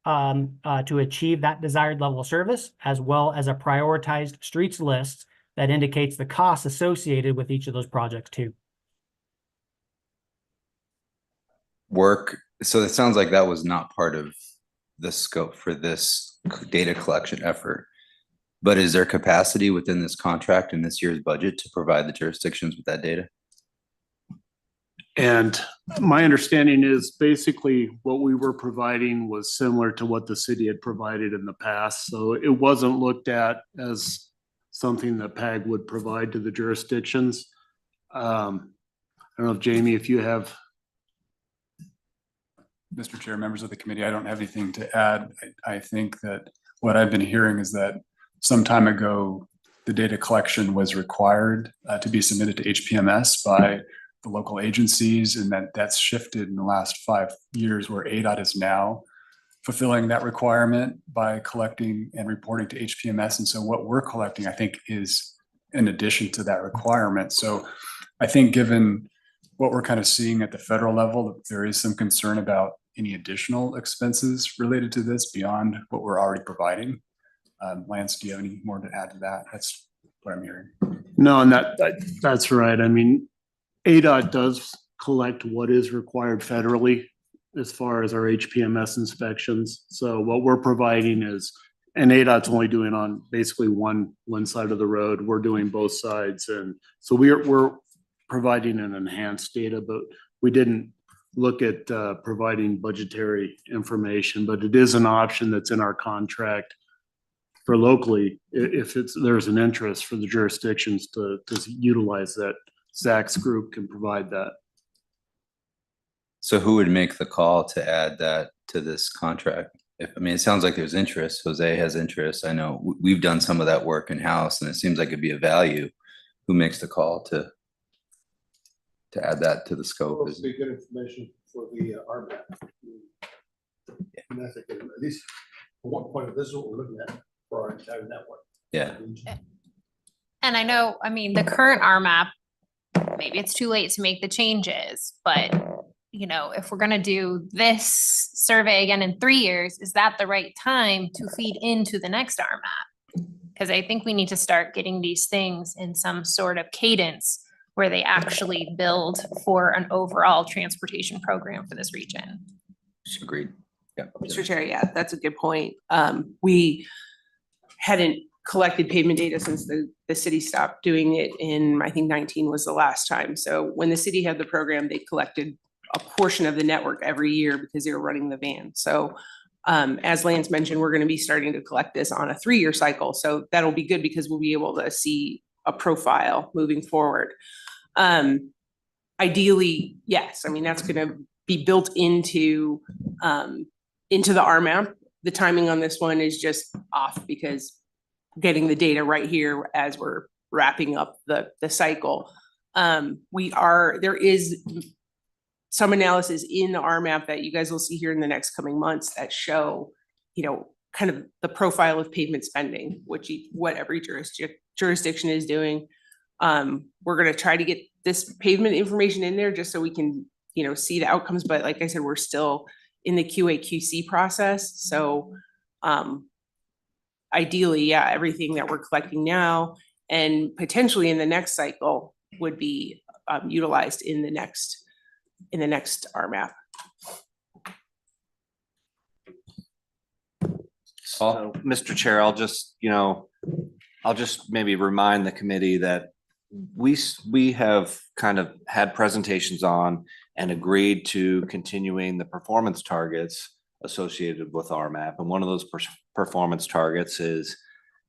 S13: to achieve that desired level of service, as well as a prioritized streets list that indicates the costs associated with each of those projects too.
S8: Work. So it sounds like that was not part of the scope for this data collection effort. But is there capacity within this contract in this year's budget to provide the jurisdictions with that data?
S7: And my understanding is basically what we were providing was similar to what the city had provided in the past. So it wasn't looked at as something that PAG would provide to the jurisdictions. I don't know if Jamie, if you have.
S2: Mr. Chair, members of the committee, I don't have anything to add. I think that what I've been hearing is that some time ago, the data collection was required to be submitted to HPMS by the local agencies, and that's shifted in the last 5 years, where ADOT is now fulfilling that requirement by collecting and reporting to HPMS. And so what we're collecting, I think, is in addition to that requirement. So I think given what we're kind of seeing at the federal level, there is some concern about any additional expenses related to this beyond what we're already providing. Lance, do you have any more to add to that? That's what I'm hearing.
S7: No, and that's right. I mean, ADOT does collect what is required federally as far as our HPMS inspections. So what we're providing is, and ADOT's only doing on basically one side of the road. We're doing both sides. And so we're providing an enhanced data, but we didn't look at providing budgetary information, but it is an option that's in our contract for locally, if there's an interest for the jurisdictions to utilize that. Zach's group can provide that.
S8: So who would make the call to add that to this contract? I mean, it sounds like there's interest. Jose has interest. I know we've done some of that work in-house, and it seems like it'd be a value. Who makes the call to add that to the scope?
S14: Well, it'd be good information for the RMAP. And I think at least from one point of this is what we're looking at for our entire network.
S8: Yeah.
S3: And I know, I mean, the current RMAP, maybe it's too late to make the changes, but if we're gonna do this survey again in 3 years, is that the right time to feed into the next RMAP? Because I think we need to start getting these things in some sort of cadence where they actually build for an overall transportation program for this region.
S8: Agreed. Yeah.
S1: Mr. Chair, yeah, that's a good point. We hadn't collected pavement data since the city stopped doing it in, I think 19 was the last time. So when the city had the program, they collected a portion of the network every year because they were running the van. So as Lance mentioned, we're going to be starting to collect this on a 3-year cycle. So that'll be good because we'll be able to see a profile moving forward. Ideally, yes, I mean, that's going to be built into the RMAP. The timing on this one is just off because getting the data right here as we're wrapping up the cycle. There is some analysis in the RMAP that you guys will see here in the next coming months that show, kind of the profile of pavement spending, what every jurisdiction is doing. We're going to try to get this pavement information in there just so we can, see the outcomes. But like I said, we're still in the QA/QC process. So ideally, yeah, everything that we're collecting now and potentially in the next cycle would be utilized in the next RMAP.
S4: So, Mr. Chair, I'll just maybe remind the committee that we have kind of had presentations on and agreed to continuing the performance targets associated with RMAP. And one of those performance targets is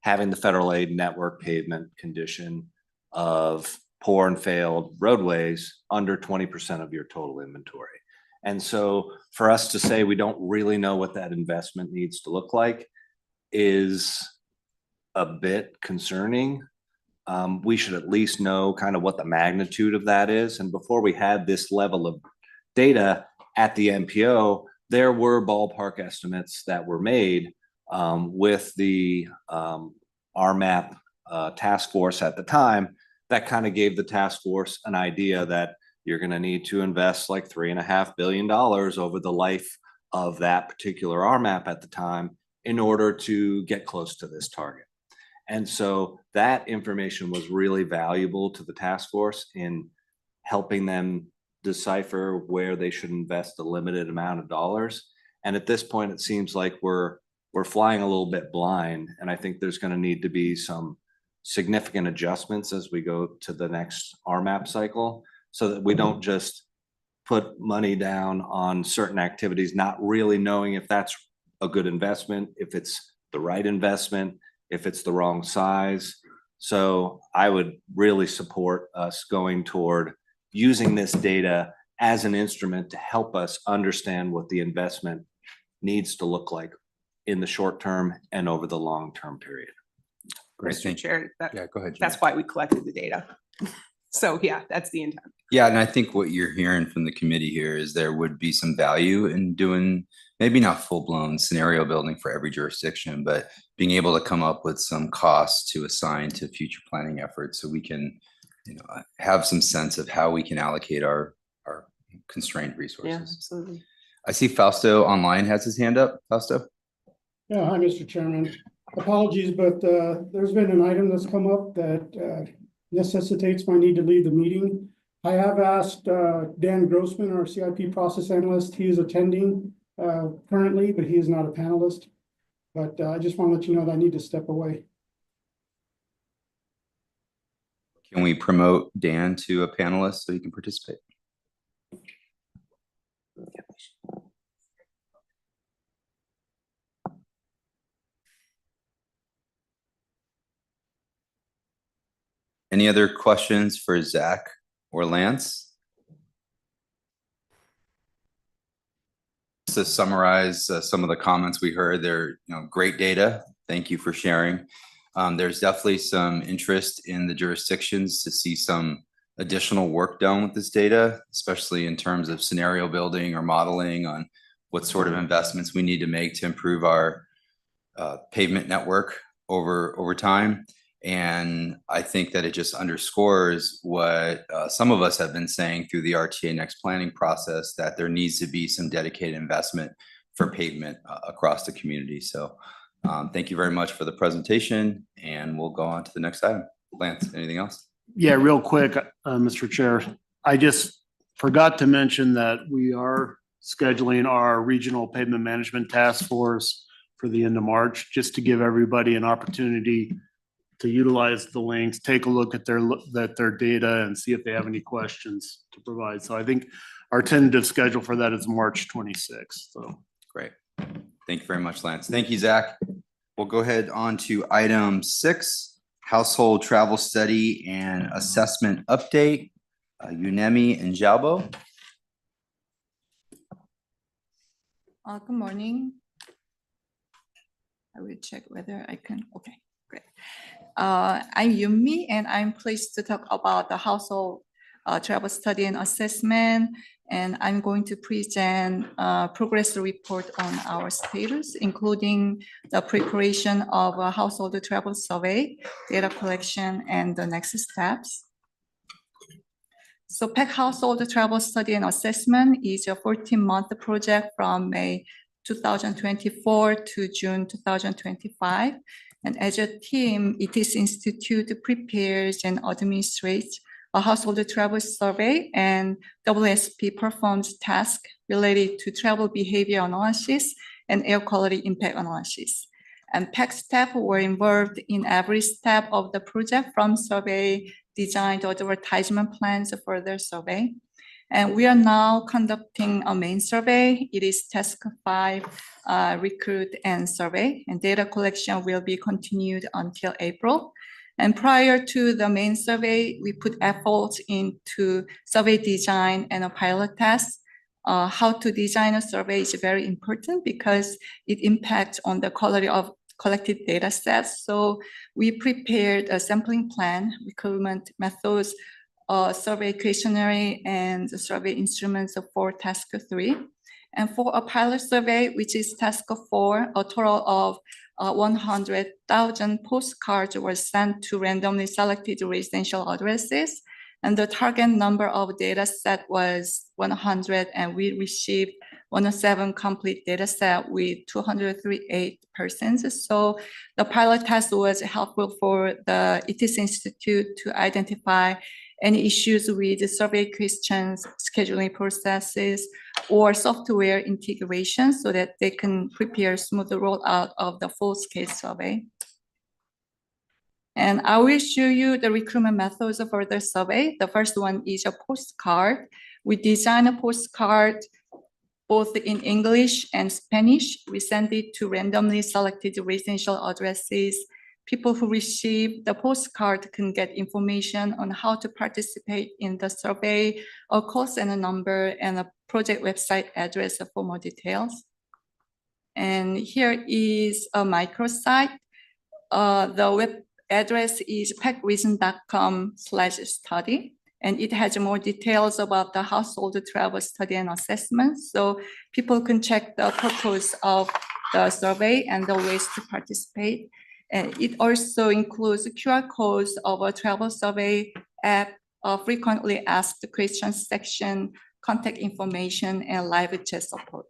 S4: having the federal aid network pavement condition of poor and failed roadways under 20% of your total inventory. And so for us to say we don't really know what that investment needs to look like is a bit concerning. We should at least know kind of what the magnitude of that is. And before we had this level of data at the MPO, there were ballpark estimates that were made with the RMAP task force at the time that kind of gave the task force an idea that you're going to need to invest like $3.5 billion over the life of that particular RMAP at the time in order to get close to this target. And so that information was really valuable to the task force in helping them decipher where they should invest a limited amount of dollars. And at this point, it seems like we're flying a little bit blind. And I think there's going to need to be some significant adjustments as we go to the next RMAP cycle so that we don't just put money down on certain activities, not really knowing if that's a good investment, if it's the right investment, if it's the wrong size. So I would really support us going toward using this data as an instrument to help us understand what the investment needs to look like in the short term and over the long term period.
S8: Great,
S1: Mr. Chair,
S8: yeah, go ahead.
S1: That's why we collected the data. So yeah, that's the intent.
S8: Yeah, and I think what you're hearing from the committee here is there would be some value in doing maybe not full-blown scenario building for every jurisdiction, but being able to come up with some costs to assign to future planning efforts so we can, have some sense of how we can allocate our constrained resources.
S1: Yeah, absolutely.
S8: I see Fausto online has his hand up. Fausto?
S9: Yeah, hi, Mr. Chairman. Apologies, but there's been an item that's come up that necessitates my need to leave the meeting. I have asked Dan Grossman, our CIP process analyst. He is attending currently, but he is not a panelist. But I just want to let you know that I need to step away.
S8: Can we promote Dan to a panelist so he can participate? Any other questions for Zach or Lance? To summarize some of the comments we heard, they're great data. Thank you for sharing. There's definitely some interest in the jurisdictions to see some additional work done with this data, especially in terms of scenario building or modeling on what sort of investments we need to make to improve our pavement network over time. And I think that it just underscores what some of us have been saying through the RTA Next planning process, that there needs to be some dedicated investment for pavement across the community. So Thank you very much for the presentation, and we'll go on to the next item. Lance, anything else?
S7: Yeah, real quick, Mr. Chair, I just forgot to mention that we are scheduling our Regional Pavement Management Task Force for the end of March, just to give everybody an opportunity to utilize the links, take a look at their data and see if they have any questions to provide. So I think our tentative schedule for that is March 26th. So
S8: Great. Thank you very much, Lance. Thank you, Zach. We'll go ahead on to item 6, household travel study and assessment update. Unemi and Jalbo.
S15: Good morning. I will check whether I can, okay, great. I'm Yumi and I'm pleased to talk about the household travel study and assessment. And I'm going to present a progress report on our status, including the preparation of a household travel survey, data collection, and the next steps. So PAC Household Travel Study and Assessment is a 14-month project from May 2024 to June 2025. And as a team, ITIS Institute prepares and administrates a household travel survey, and WSP performs tasks related to travel behavior analysis and air quality impact analysis. And PAC staff were involved in every step of the project, from survey design to advertisement plans for their survey. And we are now conducting a main survey. It is task 5, recruit and survey, and data collection will be continued until April. And prior to the main survey, we put efforts into survey design and a pilot test. How to design a survey is very important because it impacts on the quality of collected data sets. So we prepared a sampling plan, recruitment methods, survey questionnaire, and the survey instruments for task 3. And for a pilot survey, which is task 4, a total of 100,000 postcards were sent to randomly selected residential addresses. And the target number of data set was 100, and we received 107 complete data set with 238 persons. So the pilot test was helpful for the ITIS Institute to identify any issues with the survey questions, scheduling processes, or software integration so that they can prepare smooth rollout of the full-scale survey. And I will show you the recruitment methods for the survey. The first one is a postcard. We design a postcard both in English and Spanish. We send it to randomly selected residential addresses. People who receive the postcard can get information on how to participate in the survey, a call center number, and a project website address for more details. And here is a microsite. The web address is pacreason.com/study, and it has more details about the household travel study and assessment. So people can check the purpose of the survey and the ways to participate. And it also includes QR codes of a travel survey app, frequently asked questions section, contact information, and live chat support.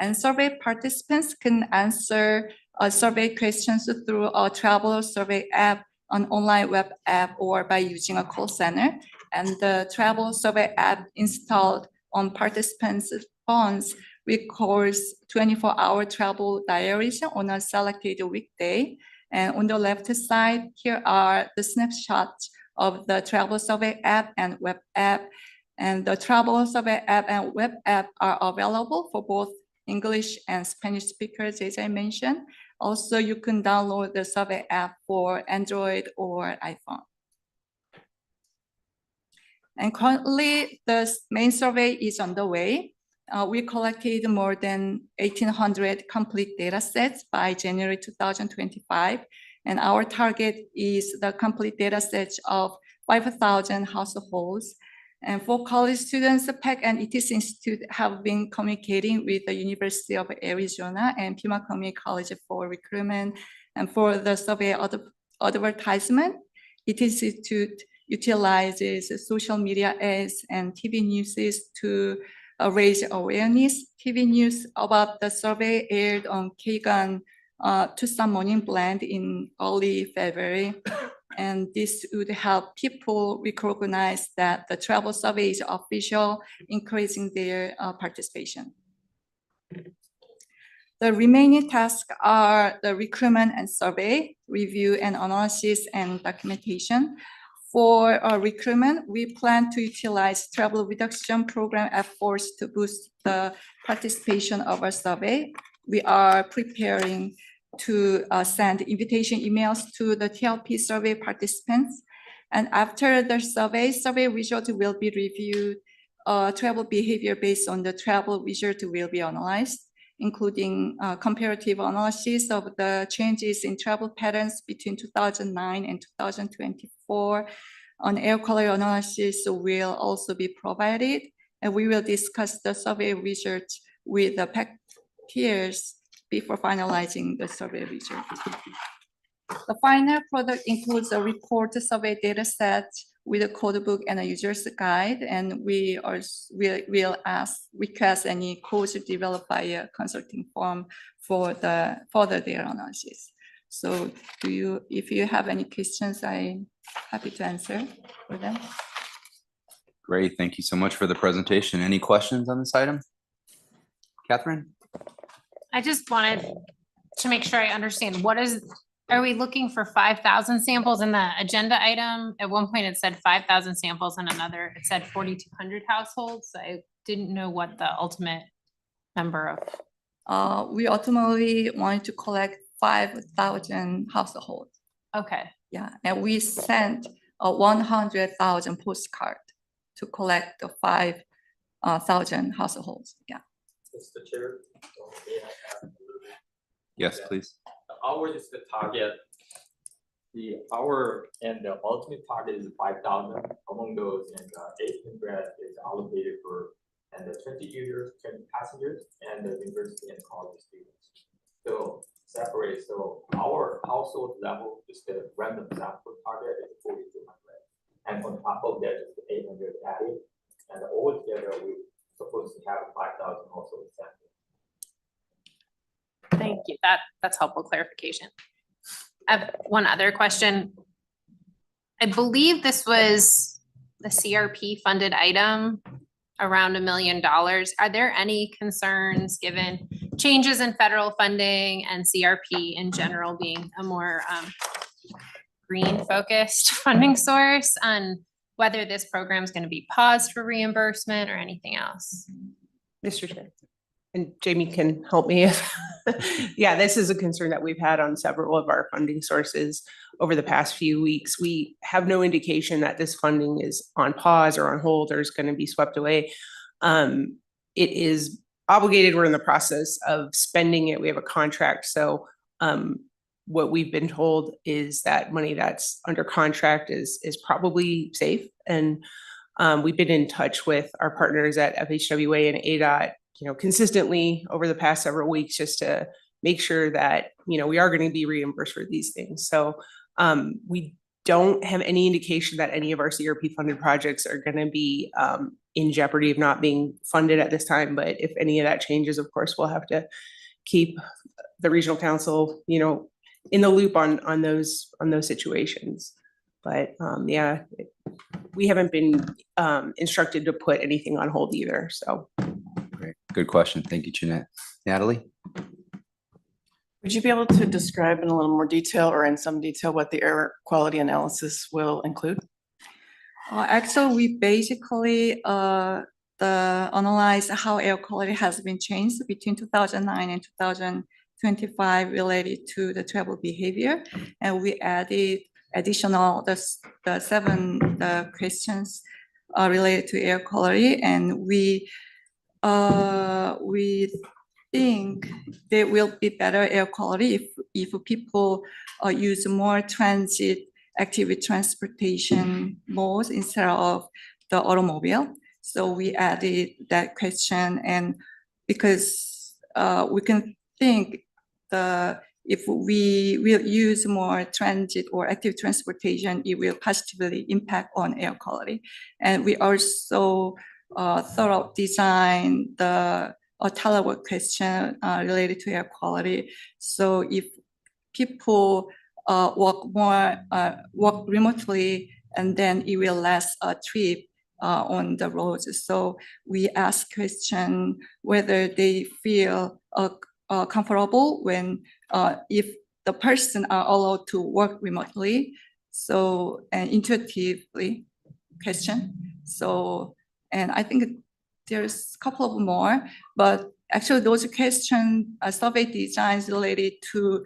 S15: And survey participants can answer survey questions through a travel survey app, an online web app, or by using a call center. And the travel survey app installed on participants' phones records 24-hour travel diaries on a selected weekday. And on the left side, here are the snapshots of the travel survey app and web app. And the travel survey app and web app are available for both English and Spanish speakers, as I mentioned. Also, you can download the survey app for Android or iPhone. And currently, the main survey is underway. We collected more than 1,800 complete data sets by January 2025. And our target is the complete data sets of 5,000 households. And for college students, the PAC and ITIS Institute have been communicating with the University of Arizona and Pima Community College for recruitment. And for the survey advertisement, ITIS Institute utilizes social media ads and TV news to raise awareness. TV news about the survey aired on Kagan Tucson Morning Blend in early February. And this would help people recognize that the travel survey is official, increasing their participation. The remaining tasks are the recruitment and survey, review and analysis, and documentation. For recruitment, we plan to utilize travel reduction program efforts to boost the participation of our survey. We are preparing to send invitation emails to the TLP survey participants. And after the survey result will be reviewed. Travel behavior based on the travel result will be analyzed, including comparative analysis of the changes in travel patterns between 2009 and 2024. On air quality analysis will also be provided, and we will discuss the survey results with the peers before finalizing the survey results. The final product includes a report survey data set with a code book and a user's guide, and we will request any codes developed by a consulting firm for the further data analysis. So if you have any questions, I'm happy to answer for them.
S8: Great, thank you so much for the presentation. Any questions on this item? Catherine?
S3: I just wanted to make sure I understand, are we looking for 5,000 samples in the agenda item? At one point it said 5,000 samples and another, it said 4,200 households. I didn't know what the ultimate number of.
S15: We ultimately wanted to collect 5,000 households.
S3: Okay.
S15: Yeah, and we sent 100,000 postcard to collect the 5,000 households. Yeah.
S16: Mr. Chair.
S8: Yes, please.
S16: Ours is the target. Our ultimate target is 5,000. Among those, and 800 is allocated for 20 users, 20 passengers, and the university and college students. So separate. So our household level is the random sample target is 4,200, and on top of that is the 800 added, and all together we supposed to have 5,000 also samples.
S3: Thank you. That's helpful clarification. I have one other question. I believe this was the CRP funded item, around $1 million. Are there any concerns given changes in federal funding and CRP in general being a more green focused funding source on whether this program is going to be paused for reimbursement or anything else?
S1: Mr. Chair. And Jamie can help me if, yeah, this is a concern that we've had on several of our funding sources over the past few weeks. We have no indication that this funding is on pause or on hold or is going to be swept away. It is obligated. We're in the process of spending it. We have a contract. So what we've been told is that money that's under contract is probably safe. And we've been in touch with our partners at FHWA and ADOT, consistently over the past several weeks, just to make sure that, we are going to be reimbursed for these things. So we don't have any indication that any of our CRP funded projects are going to be in jeopardy of not being funded at this time. But if any of that changes, of course, we'll have to keep the regional council, in the loop on those situations. But yeah, we haven't been instructed to put anything on hold either. So.
S8: Great. Good question. Thank you, Jeanette. Natalie?
S5: Would you be able to describe in a little more detail or in some detail what the air quality analysis will include?
S15: Actually, we basically analyze how air quality has been changed between 2009 and 2025 related to the travel behavior. And we added additional, the 7 questions related to air quality. And we think there will be better air quality if people use more transit active transportation modes instead of the automobile. So we added that question, and because we can think if we will use more transit or active transportation, it will positively impact on air quality. And we also thorough design, the telework question related to air quality. So if people work remotely, and then it will less a trip on the roads. So we ask question whether they feel comfortable when if the person are allowed to work remotely. So an intuitively question. So, and I think there's a couple of more, but actually those question survey designs related to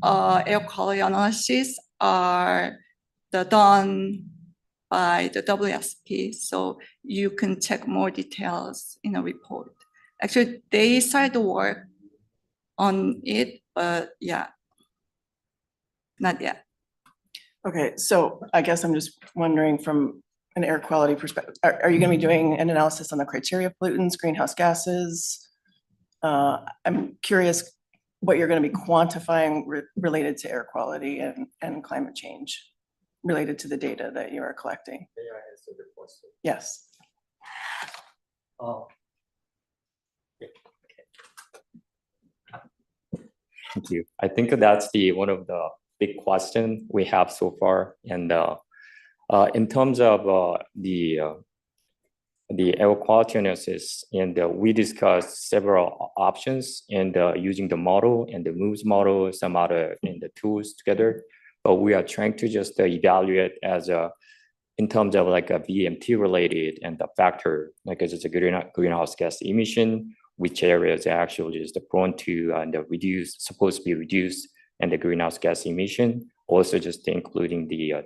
S15: air quality analysis are done by the WSP. So you can check more details in a report. Actually, they started work on it, but yeah, not yet.
S5: Okay, so I guess I'm just wondering from an air quality perspective, are you going to be doing an analysis on the criteria of pollutants, greenhouse gases? I'm curious what you're going to be quantifying related to air quality and climate change related to the data that you are collecting. Yes.
S17: Thank you. I think that's one of the big questions we have so far. And in terms of the air quality analysis, and we discussed several options and using the model and the MOVES model, some other the tools together. But we are trying to just evaluate as in terms of like a VMT related and the factor, like as it's a greenhouse gas emission, which areas are actually just prone to supposed to be reduced, and the greenhouse gas emission, also just including the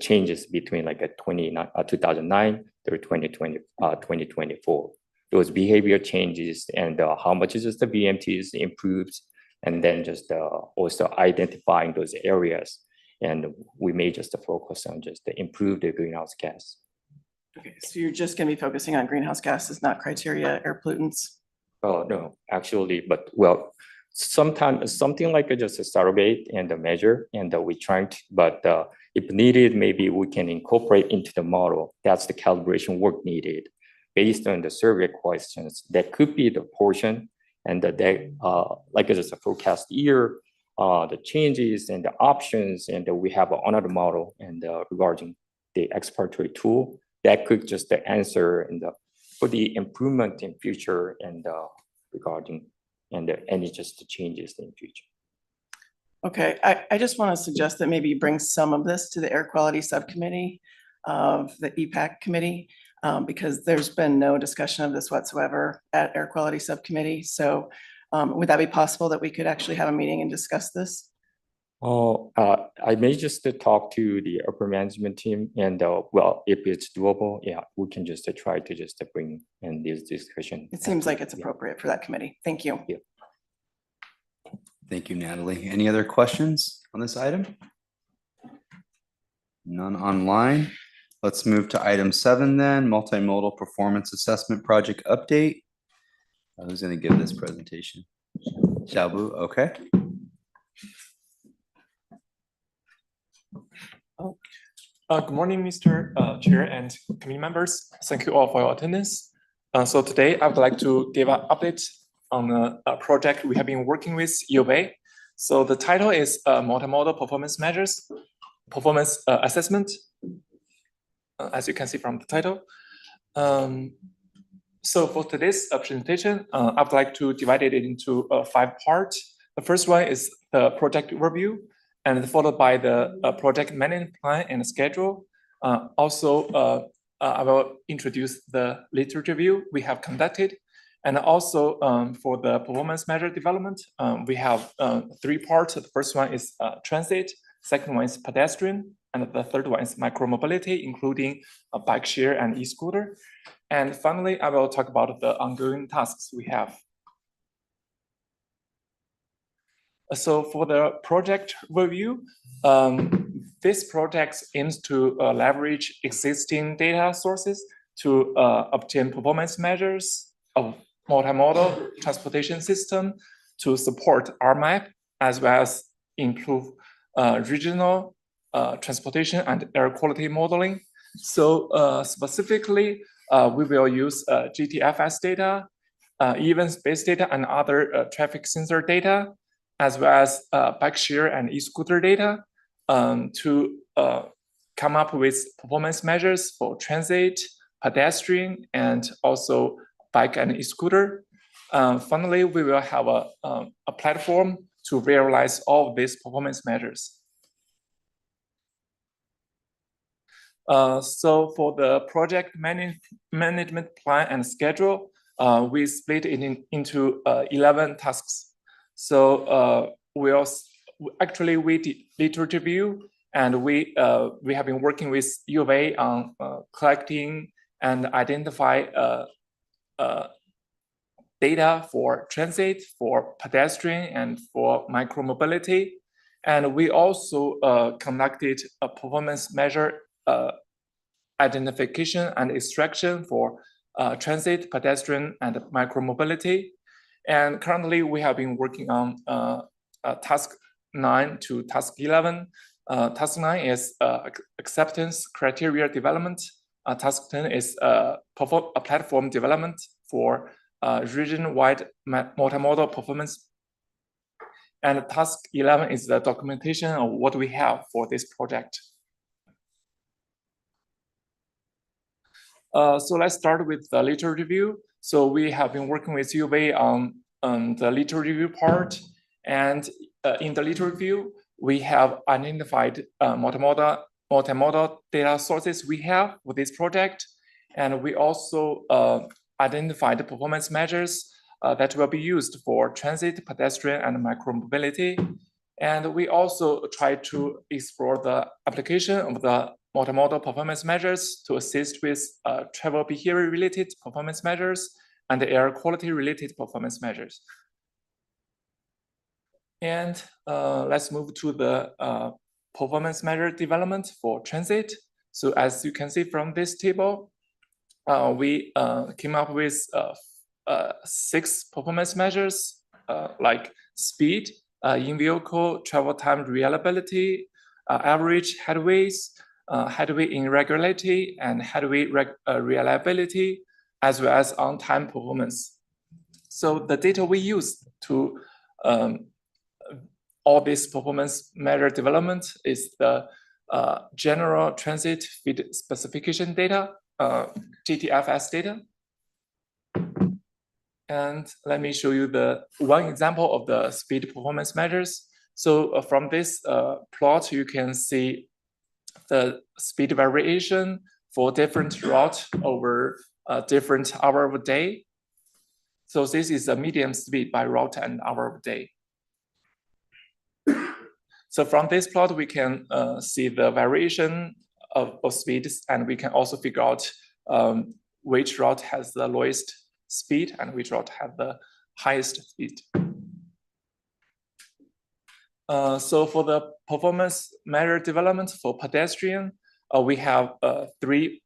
S17: changes between like 2009 through 2024. Those behavior changes and how much is just the VMTs improved, and then just also identifying those areas. And we may just focus on just to improve the greenhouse gas.
S5: Okay, so you're just going to be focusing on greenhouse gases, not criteria air pollutants?
S17: Oh, no, actually, but well, sometimes something like just a survey and a measure, and we trying to, but if needed, maybe we can incorporate into the model. That's the calibration work needed based on the survey questions. That could be the portion, and like just a forecast year, the changes and the options, and we have another model and regarding the exploratory tool that could just answer and for the improvement in future and regarding and any just the changes in future.
S5: Okay, I just want to suggest that maybe you bring some of this to the air quality subcommittee of the EPAC committee, because there's been no discussion of this whatsoever at air quality subcommittee. So would that be possible that we could actually have a meeting and discuss this?
S17: Oh, I may just talk to the upper management team, and well, if it's doable, yeah, we can just try to just bring in this discussion.
S5: It seems like it's appropriate for that committee. Thank you.
S17: Yeah.
S8: Thank you, Natalie. Any other questions on this item? None online. Let's move to item 7 then, multimodal performance assessment project update. Who's going to give this presentation? Xiaobu, okay.
S18: Good morning, Mr. Chair and committee members. Thank you all for your attendance. So today I would like to give an update on a project we have been working with U of A. So the title is multimodal performance assessment, as you can see from the title. So for today's presentation, I would like to divide it into 5 parts. The first one is the project overview, and followed by the project management plan and schedule. Also, I will introduce the literature review we have conducted. And also for the performance measure development, we have 3 parts. The first one is transit, second one is pedestrian, and the third one is micromobility, including a bike share and e-scooter. And finally, I will talk about the ongoing tasks we have. So for the project review, this project aims to leverage existing data sources to obtain performance measures of multimodal transportation system to support RMAP, as well as improve regional transportation and air quality modeling. So specifically, we will use GTFS data, event-based data, and other traffic sensor data, as well as bike share and e-scooter data to come up with performance measures for transit, pedestrian, and also bike and e-scooter. Finally, we will have a platform to realize all of these performance measures. So for the project management plan and schedule, we split it into 11 tasks. So we did literature review, and we have been working with U of A on collecting and identify data for transit, for pedestrian, and for micromobility. And we also conducted a performance measure identification and extraction for transit, pedestrian, and micromobility. And currently, we have been working on task 9 to task 11. Task 9 is acceptance criteria development. Task 10 is a platform development for region-wide multimodal performance. And task 11 is the documentation of what we have for this project. So let's start with the literature review. So we have been working with U of A on the literature review part. And in the literature review, we have identified multimodal data sources we have for this project. And we also identified the performance measures that will be used for transit, pedestrian, and micromobility. And we also try to explore the application of the multimodal performance measures to assist with travel behavior related performance measures and air quality related performance measures. And let's move to the performance measure development for transit. So as you can see from this table, we came up with 6 performance measures like speed, in-vehicle travel time reliability, average headways, headway irregularity, and headway reliability, as well as on-time performance. So the data we use to all this performance measure development is the general transit feed specification data, GTFS data. And let me show you the one example of the speed performance measures. So from this plot, you can see the speed variation for different route over different hour of the day. So this is the median speed by route and hour of the day. So from this plot, we can see the variation of speeds, and we can also figure out which route has the lowest speed and which route has the highest speed. So for the performance measure development for pedestrian, we have 3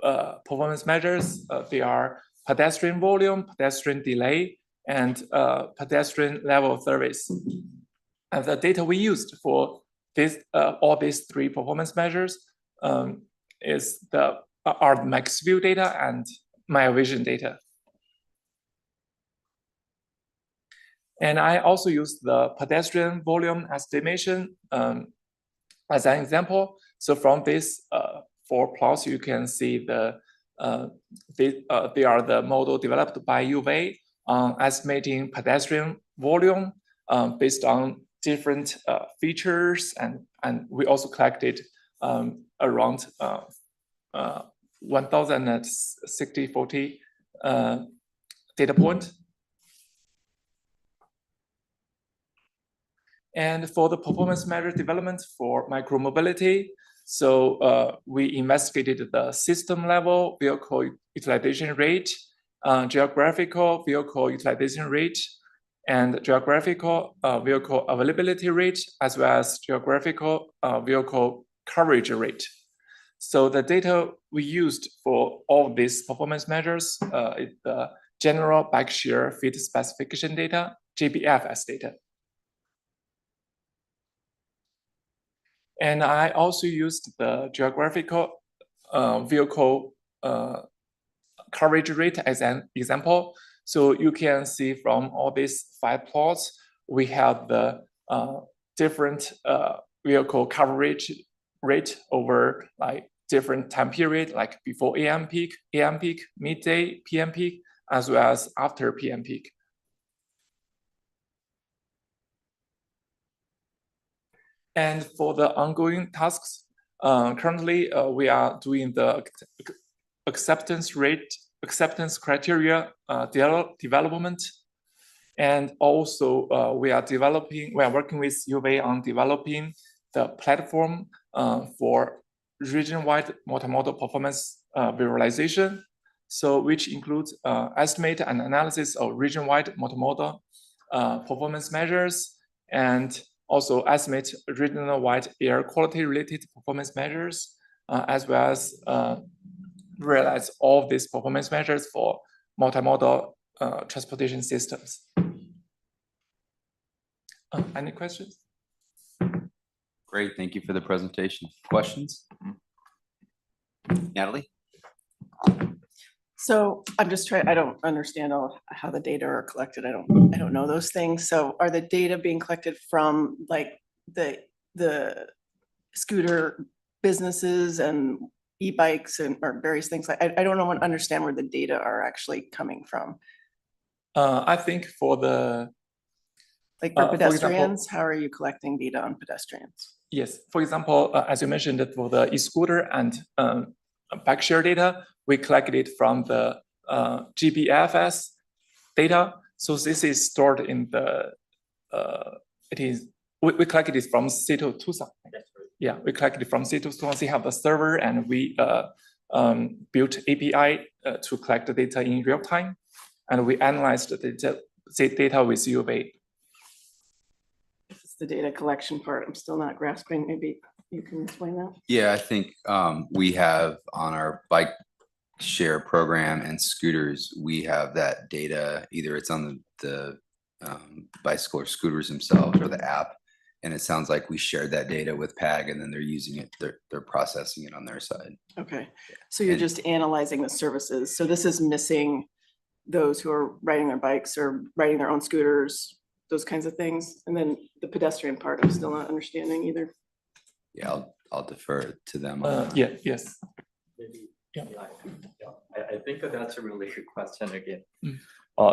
S18: performance measures. They are pedestrian volume, pedestrian delay, and pedestrian level of service. And the data we used for this, all these 3 performance measures are the max view data and my vision data. And I also used the pedestrian volume estimation as an example. So from this 4 plots, you can see they are the model developed by U of A estimating pedestrian volume based on different features, and we also collected around 1,060 data point. And for the performance measure development for micromobility, so we investigated the system level vehicle utilization rate, geographical vehicle utilization rate, and geographical vehicle availability rate, as well as geographical vehicle coverage rate. So the data we used for all these performance measures is the general bike share feed specification data, GBFS data. And I also used the geographical vehicle coverage rate as an example. So you can see from all these 5 plots, we have the different vehicle coverage rate over like different time period, like before AM peak, midday, PM peak, as well as after PM peak. And for the ongoing tasks, currently we are doing the acceptance criteria development. And also we are working with UVA on developing the platform for region-wide multimodal performance visualization. So which includes estimate and analysis of region-wide multimodal performance measures, and also estimate regional-wide air quality-related performance measures, as well as realize all of these performance measures for multimodal transportation systems. Any questions?
S8: Great, thank you for the presentation. Questions? Natalie?
S5: So I'm just trying, I don't understand how the data are collected. I don't know those things. So are the data being collected from like the scooter businesses and e-bikes and or various things? Like I don't understand where the data are actually coming from.
S18: I think for the
S5: like for pedestrians,
S18: for example,
S5: how are you collecting data on pedestrians?
S18: Yes, for example, as you mentioned, that for the e-scooter and bike share data, we collected it from the GBFS data. So this is stored in the, we collected it from C2 Tucson. Yeah, we collected it from C2 Tucson. We have the server and we built API to collect the data in real time. And we analyzed the data with UVA.
S5: It's the data collection part. I'm still not grasping. Maybe you can explain that.
S8: Yeah, I think we have on our bike share program and scooters, we have that data, either it's on the bicycle or scooters themselves or the app. And it sounds like we shared that data with PAG and then they're using it, they're processing it on their side.
S5: Okay, so you're just analyzing the services. So this is missing those who are riding their bikes or riding their own scooters, those kinds of things. And then the pedestrian part, I'm still not understanding either.
S8: Yeah, I'll defer to them.
S18: Yeah, yes.
S17: Yeah. I think that's a really good question again.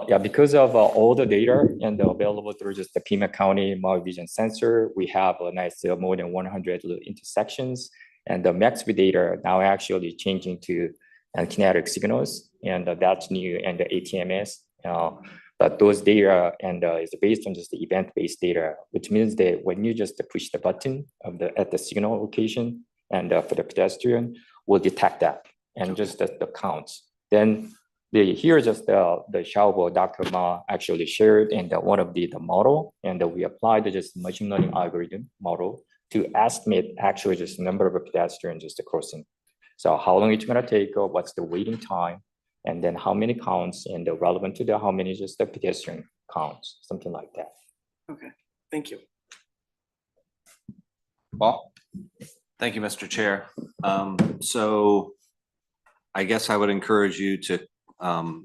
S17: Yeah, because of all the data and available through just the Pima County Maui Vision Sensor, we have a nice more than 100 intersections, and the MaxV data now actually changing to kinetic signals, and that's new, and the ATMS. But those data and is based on just the event-based data, which means that when you just push the button of at the signal location, and for the pedestrian, will detect that and just the counts. Then here just the Xiaobo Dr. Ma actually shared in one of the model, and we applied just machine learning algorithm model to estimate actually just the number of pedestrians just crossing. So how long it's gonna take, what's the waiting time, and then how many counts, and relevant to the how many just the pedestrian counts, something like that.
S5: Okay, thank you.
S8: Paul?
S4: Thank you, Mr. Chair. So I guess I would encourage you to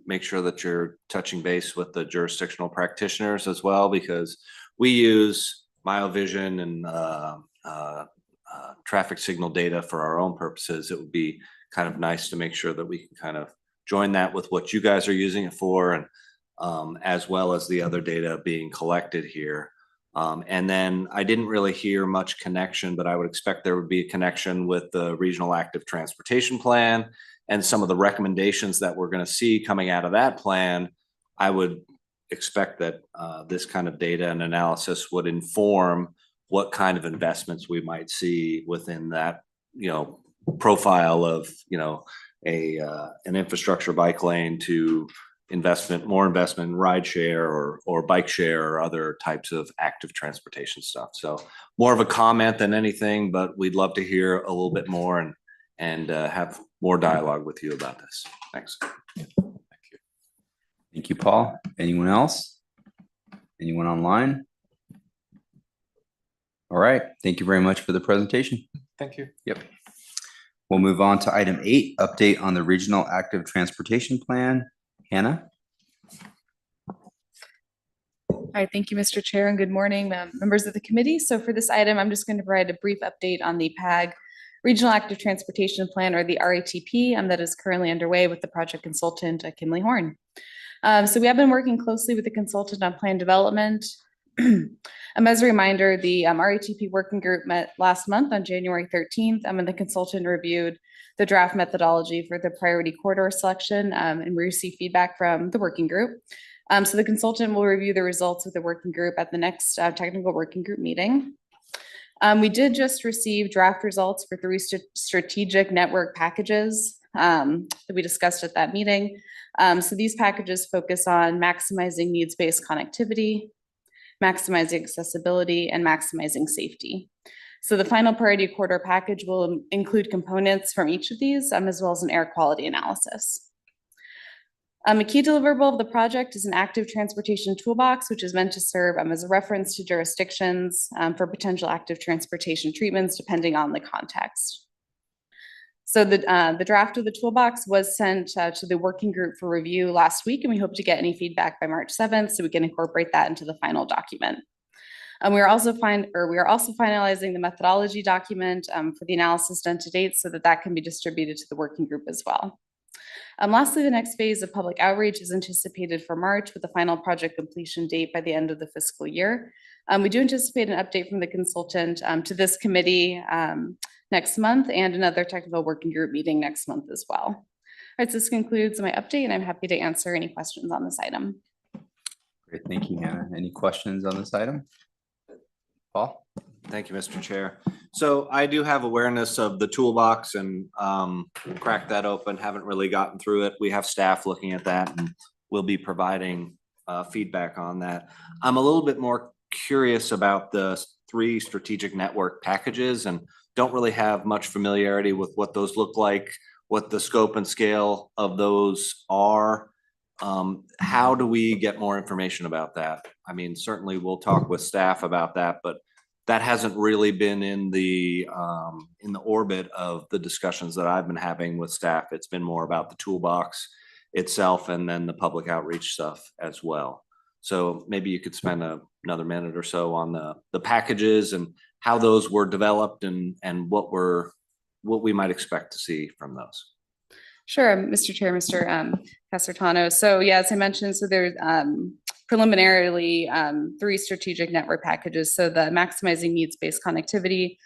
S4: make sure that you're touching base with the jurisdictional practitioners as well, because we use MyoVision and traffic signal data for our own purposes. It would be kind of nice to make sure that we can kind of join that with what you guys are using it for, and as well as the other data being collected here. And then I didn't really hear much connection, but I would expect there would be a connection with the Regional Active Transportation Plan and some of the recommendations that we're going to see coming out of that plan. I would expect that this kind of data and analysis would inform what kind of investments we might see within that, profile of, an infrastructure bike lane to more investment in ride share or bike share or other types of active transportation stuff. So more of a comment than anything, but we'd love to hear a little bit more and have more dialogue with you about this. Thanks.
S8: Thank you, Paul. Anyone else? Anyone online? All right. Thank you very much for the presentation.
S18: Thank you.
S8: Yep. We'll move on to item 8, update on the regional active transportation plan. Hannah?
S19: Hi, thank you, Mr. Chair, and good morning, members of the committee. So for this item, I'm just going to provide a brief update on the PAG Regional Active Transportation Plan, or the RATP, that is currently underway with the project consultant, Kinley Horn. So we have been working closely with the consultant on plan development. As a reminder, the RATP working group met last month on January 13th, and the consultant reviewed the draft methodology for the priority corridor selection, and we received feedback from the working group. So the consultant will review the results with the working group at the next technical working group meeting. We did just receive draft results for 3 strategic network packages that we discussed at that meeting. So these packages focus on maximizing needs-based connectivity, maximizing accessibility, and maximizing safety. So the final priority corridor package will include components from each of these, as well as an air quality analysis. A key deliverable of the project is an active transportation toolbox, which is meant to serve as a reference to jurisdictions for potential active transportation treatments, depending on the context. So the draft of the toolbox was sent to the working group for review last week, and we hope to get any feedback by March 7th, so we can incorporate that into the final document. We are also finalizing the methodology document for the analysis done to date, so that can be distributed to the working group as well. Lastly, the next phase of public outreach is anticipated for March, with the final project completion date by the end of the fiscal year. We do anticipate an update from the consultant to this committee next month, and another technical working group meeting next month as well. All right, so this concludes my update, and I'm happy to answer any questions on this item.
S8: Great, thank you, Hannah. Any questions on this item? Paul?
S4: Thank you, Mr. Chair. So I do have awareness of the toolbox and cracked that open, haven't really gotten through it. We have staff looking at that, and we'll be providing feedback on that. I'm a little bit more curious about the 3 strategic network packages, and don't really have much familiarity with what those look like, what the scope and scale of those are. How do we get more information about that? I mean, certainly we'll talk with staff about that, but that hasn't really been in the orbit of the discussions that I've been having with staff. It's been more about the toolbox itself, and then the public outreach stuff as well. So maybe you could spend another minute or so on the packages and how those were developed, and what we might expect to see from those.
S19: Sure, Mr. Chair, Mr. Casertano. So yeah, as I mentioned, so there's preliminarily 3 strategic network packages. So the maximizing needs-based connectivity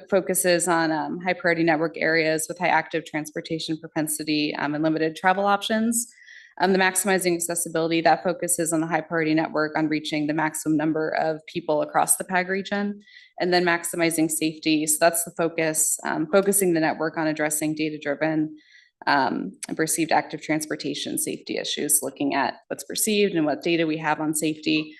S19: focuses on high priority network areas with high active transportation propensity and limited travel options. The maximizing accessibility, that focuses on the high priority network on reaching the maximum number of people across the PAG region. And then maximizing safety, so that's the focus, focusing the network on addressing data-driven perceived active transportation safety issues, looking at what's perceived and what data we have on safety.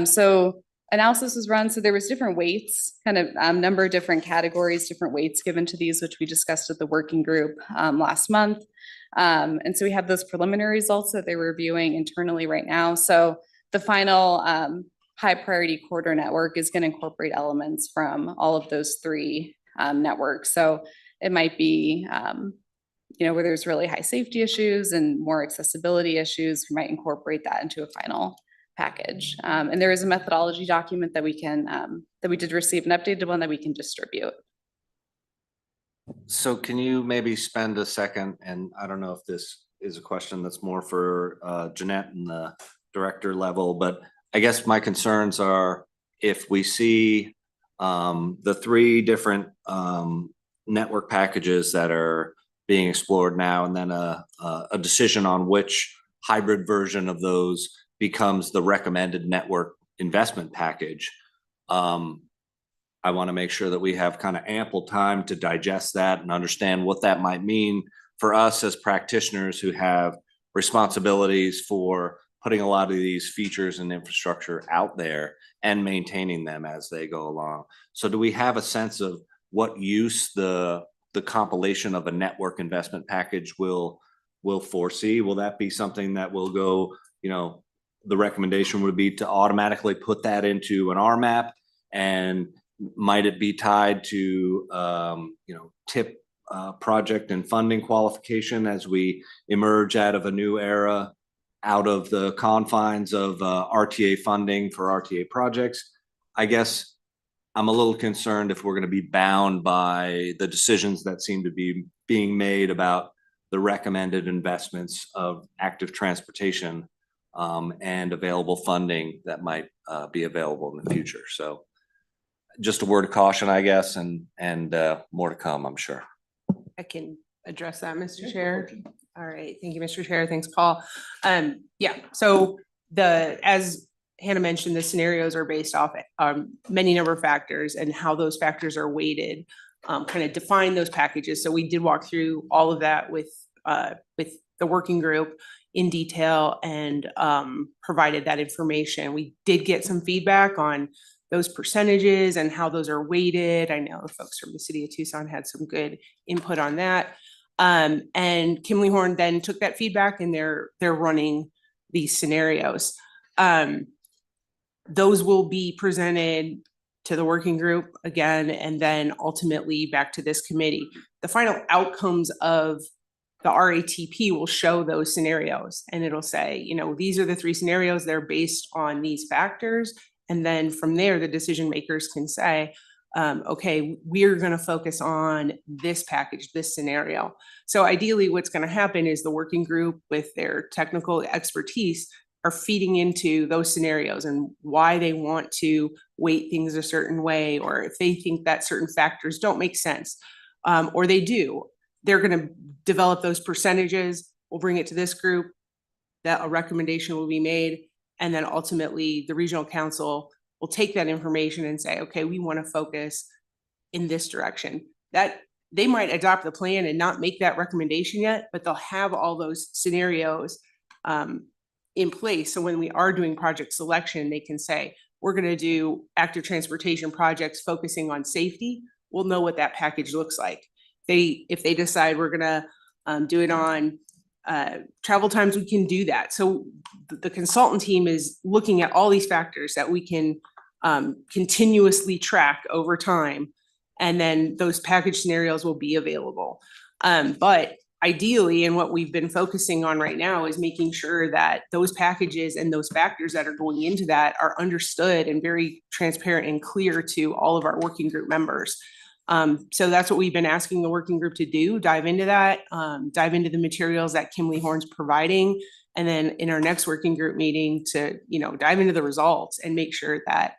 S19: So analysis was run, so there was different weights, kind of number of different categories, different weights given to these, which we discussed with the working group last month. And so we have those preliminary results that they're reviewing internally right now. So the final high priority corridor network is going to incorporate elements from all of those 3 networks. So it might be where there's really high safety issues and more accessibility issues, we might incorporate that into a final package. And there is a methodology document that we can, that we did receive, an updated one that we can distribute.
S4: So can you maybe spend a second, and I don't know if this is a question that's more for Jeanette and the director level, but I guess my concerns are if we see the 3 different network packages that are being explored now, and then a decision on which hybrid version of those becomes the recommended network investment package. I want to make sure that we have kind of ample time to digest that and understand what that might mean for us as practitioners who have responsibilities for putting a lot of these features and infrastructure out there and maintaining them as they go along. So do we have a sense of what use the compilation of a network investment package will foresee? Will that be something that will go, the recommendation would be to automatically put that into an RMAP, and might it be tied to, TIP project and funding qualification as we emerge out of a new era, out of the confines of RTA funding for RTA projects. I guess I'm a little concerned if we're going to be bound by the decisions that seem to be being made about the recommended investments of active transportation and available funding that might be available in the future. So just a word of caution, I guess, and more to come, I'm sure.
S1: I can address that, Mr. Chair. All right, thank you, Mr. Chair. Thanks, Paul. Yeah, so as Hannah mentioned, the scenarios are based off many number of factors, and how those factors are weighted kind of define those packages. So we did walk through all of that with the working group in detail and provided that information. We did get some feedback on those percentages and how those are weighted. I know the folks from the city of Tucson had some good input on that. And Kimley Horn then took that feedback and they're running these scenarios. Those will be presented to the working group again, and then ultimately back to this committee. The final outcomes of the RATP will show those scenarios, and it'll say, you know, these are the 3 scenarios, they're based on these factors. And then from there, the decision makers can say, okay, we're going to focus on this package, this scenario. So ideally, what's going to happen is the working group with their technical expertise are feeding into those scenarios and why they want to weight things a certain way, or if they think that certain factors don't make sense, or they do, they're going to develop those percentages. We'll bring it to this group, that a recommendation will be made. And then ultimately the regional council will take that information and say, okay, we want to focus in this direction. That they might adopt the plan and not make that recommendation yet, but they'll have all those scenarios in place. So when we are doing project selection, they can say, we're going to do active transportation projects focusing on safety. We'll know what that package looks like. If they decide we're going to do it on travel times, we can do that. So the consultant team is looking at all these factors that we can continuously track over time. And then those package scenarios will be available. But ideally, and what we've been focusing on right now is making sure that those packages and those factors that are going into that are understood and very transparent and clear to all of our working group members. So that's what we've been asking the working group to do, dive into that, dive into the materials that Kimley Horn's providing. And then in our next working group meeting to, dive into the results and make sure that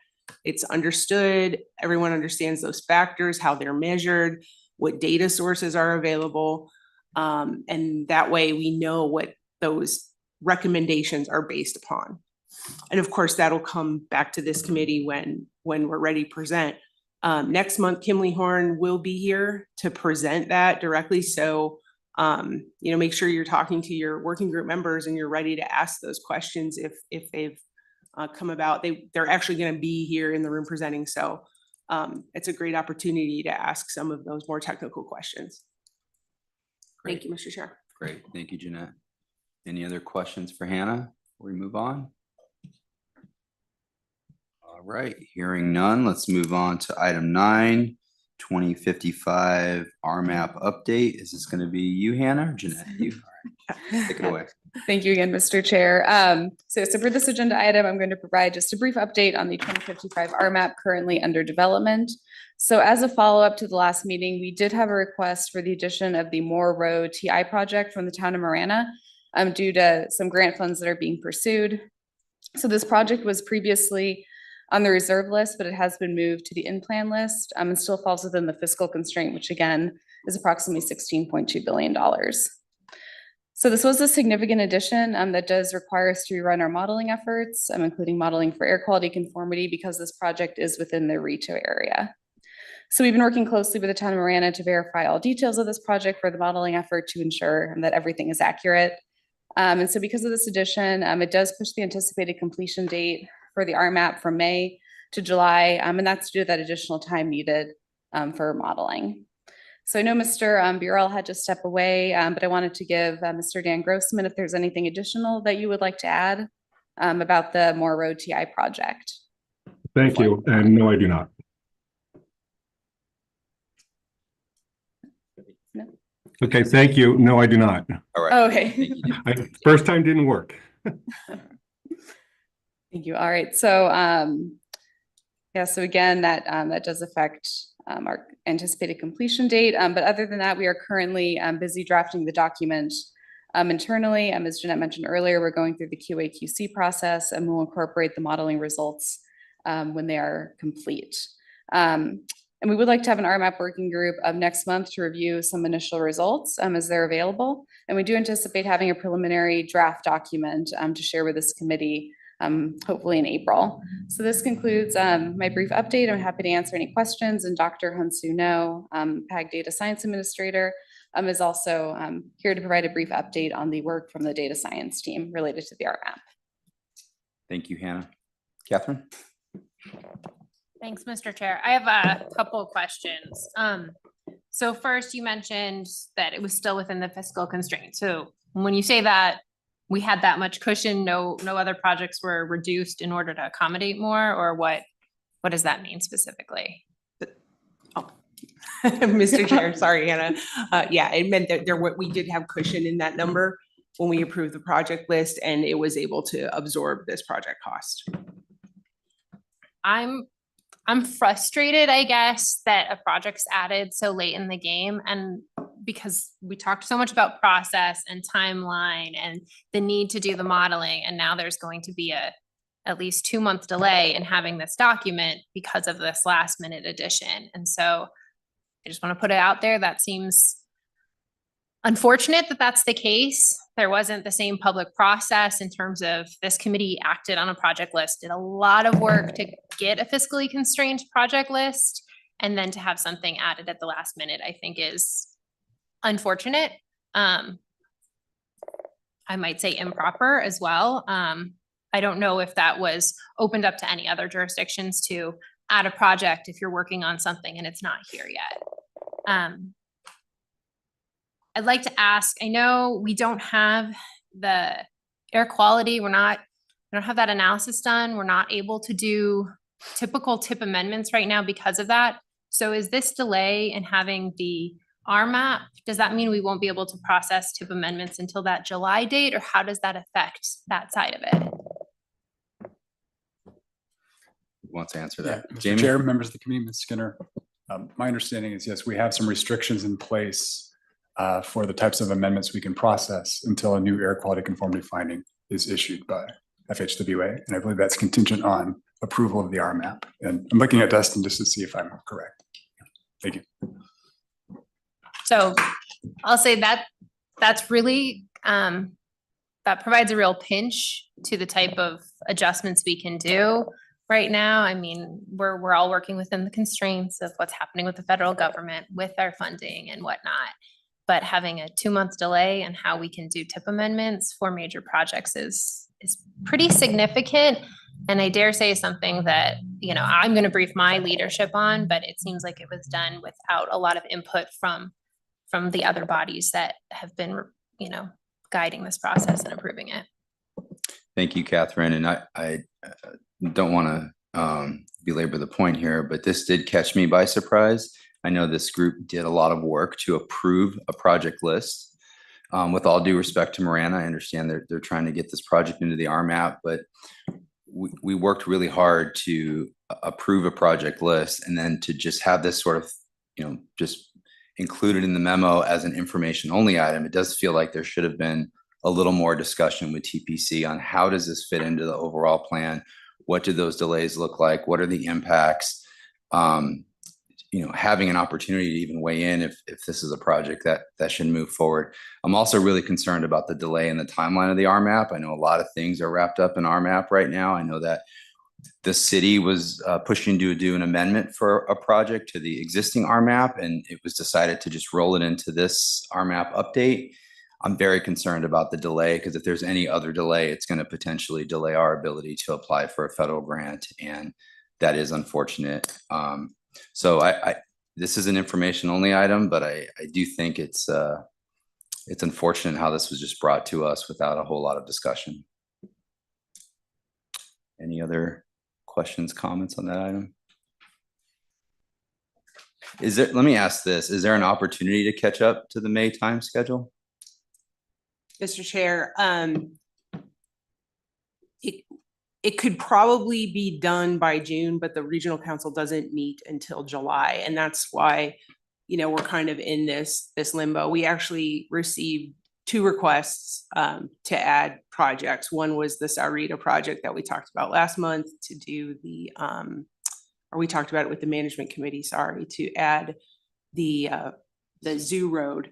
S1: it's understood, everyone understands those factors, how they're measured, what data sources are available. And that way we know what those recommendations are based upon. And of course, that'll come back to this committee when we're ready to present. Next month, Kimley Horn will be here to present that directly. So, make sure you're talking to your working group members and you're ready to ask those questions if they've come about. They're actually going to be here in the room presenting. So it's a great opportunity to ask some of those more technical questions.
S8: Great.
S1: Thank you, Mr. Chair.
S8: Great. Thank you, Jeanette. Any other questions for Hannah before we move on? All right, hearing none, let's move on to item 9, 2055 RMAP update. Is this going to be you, Hannah, or Jeanette? You? All right. Take it away.
S19: Thank you again, Mr. Chair. So for this agenda item, I'm going to provide just a brief update on the 2055 RMAP currently under development. So as a follow-up to the last meeting, we did have a request for the addition of the Moore Road TI project from the town of Marana due to some grant funds that are being pursued. So this project was previously on the reserve list, but it has been moved to the in-plan list and still falls within the fiscal constraint, which again is approximately $16.2 billion. So this was a significant addition that does require us to rerun our modeling efforts, including modeling for air quality conformity, because this project is within the RETO area. So we've been working closely with the town of Marana to verify all details of this project for the modeling effort to ensure that everything is accurate. And so because of this addition, it does push the anticipated completion date for the RMAP from May to July, and that's due to that additional time needed for modeling. So I know Mr. Burrell had to step away, but I wanted to give Mr. Dan Grossman if there's anything additional that you would like to add about the Moore Road TI project.
S20: Thank you, and no, I do not. Okay, thank you. No, I do not.
S8: All right.
S19: Oh, okay.
S8: Thank you.
S20: First time didn't work.
S19: Thank you. All right. So, yeah, so again, that does affect our anticipated completion date. But other than that, we are currently busy drafting the document internally. As Jeanette mentioned earlier, we're going through the QA/QC process, and we'll incorporate the modeling results when they are complete. And we would like to have an RMAP working group next month to review some initial results as they're available. And we do anticipate having a preliminary draft document to share with this committee hopefully in April. So this concludes my brief update. I'm happy to answer any questions. And Dr. Hunsu No, PAG Data Science Administrator, is also here to provide a brief update on the work from the data science team related to the RMAP.
S8: Thank you, Hannah. Catherine?
S3: Thanks, Mr. Chair. I have a couple of questions. So first, you mentioned that it was still within the fiscal constraint. So when you say that we had that much cushion, no other projects were reduced in order to accommodate more, or what does that mean specifically?
S1: Mr. Chair, sorry, Hannah. Yeah, it meant that we did have cushion in that number when we approved the project list, and it was able to absorb this project cost.
S3: I'm frustrated, I guess, that a project's added so late in the game, and because we talked so much about process and timeline and the need to do the modeling, and now there's going to be at least 2-month delay in having this document because of this last minute addition. And so I just want to put it out there. That seems unfortunate that that's the case. There wasn't the same public process in terms of this committee acted on a project list, did a lot of work to get a fiscally constrained project list, and then to have something added at the last minute, I think is unfortunate. I might say improper as well. I don't know if that was opened up to any other jurisdictions to add a project if you're working on something and it's not here yet. I'd like to ask, I know we don't have the air quality, we don't have that analysis done. We're not able to do typical tip amendments right now because of that. So is this delay in having the RMAP, does that mean we won't be able to process tip amendments until that July date, or how does that affect that side of it?
S8: Who wants to answer that?
S2: Mr.
S8: Jamie?
S2: Chair, members of the committee, Ms. Skinner. My understanding is, yes, we have some restrictions in place for the types of amendments we can process until a new air quality conformity finding is issued by FHWA. And I believe that's contingent on approval of the RMAP. And I'm looking at Dustin just to see if I'm correct. Thank you.
S3: So I'll say that that's really, that provides a real pinch to the type of adjustments we can do right now. I mean, we're all working within the constraints of what's happening with the federal government, with our funding and whatnot. But having a 2-month delay in how we can do tip amendments for major projects is pretty significant. And I dare say something that, I'm going to brief my leadership on, but it seems like it was done without a lot of input from the other bodies that have been, guiding this process and approving it.
S8: Thank you, Catherine. And I don't want to belabor the point here, but this did catch me by surprise. I know this group did a lot of work to approve a project list. With all due respect to Marana, I understand they're trying to get this project into the RMAP, but we worked really hard to approve a project list, and then to just have this sort of, just included in the memo as an information only item. It does feel like there should have been a little more discussion with TPC on how does this fit into the overall plan? What do those delays look like? What are the impacts? Having an opportunity to even weigh in if this is a project that should move forward. I'm also really concerned about the delay in the timeline of the RMAP. I know a lot of things are wrapped up in RMAP right now. I know that the city was pushing to do an amendment for a project to the existing RMAP, and it was decided to just roll it into this RMAP update. I'm very concerned about the delay, because if there's any other delay, it's going to potentially delay our ability to apply for a federal grant, and that is unfortunate. So this is an information only item, but I do think it's unfortunate how this was just brought to us without a whole lot of discussion. Any other questions, comments on that item? let me ask this, is there an opportunity to catch up to the May time schedule?
S1: Mr. Chair, it could probably be done by June, but the regional council doesn't meet until July. And that's why, we're kind of in this limbo. We actually received 2 requests to add projects. One was the Saurita project that we talked about last month to do or we talked about it with the management committee, to add the Zoo Road.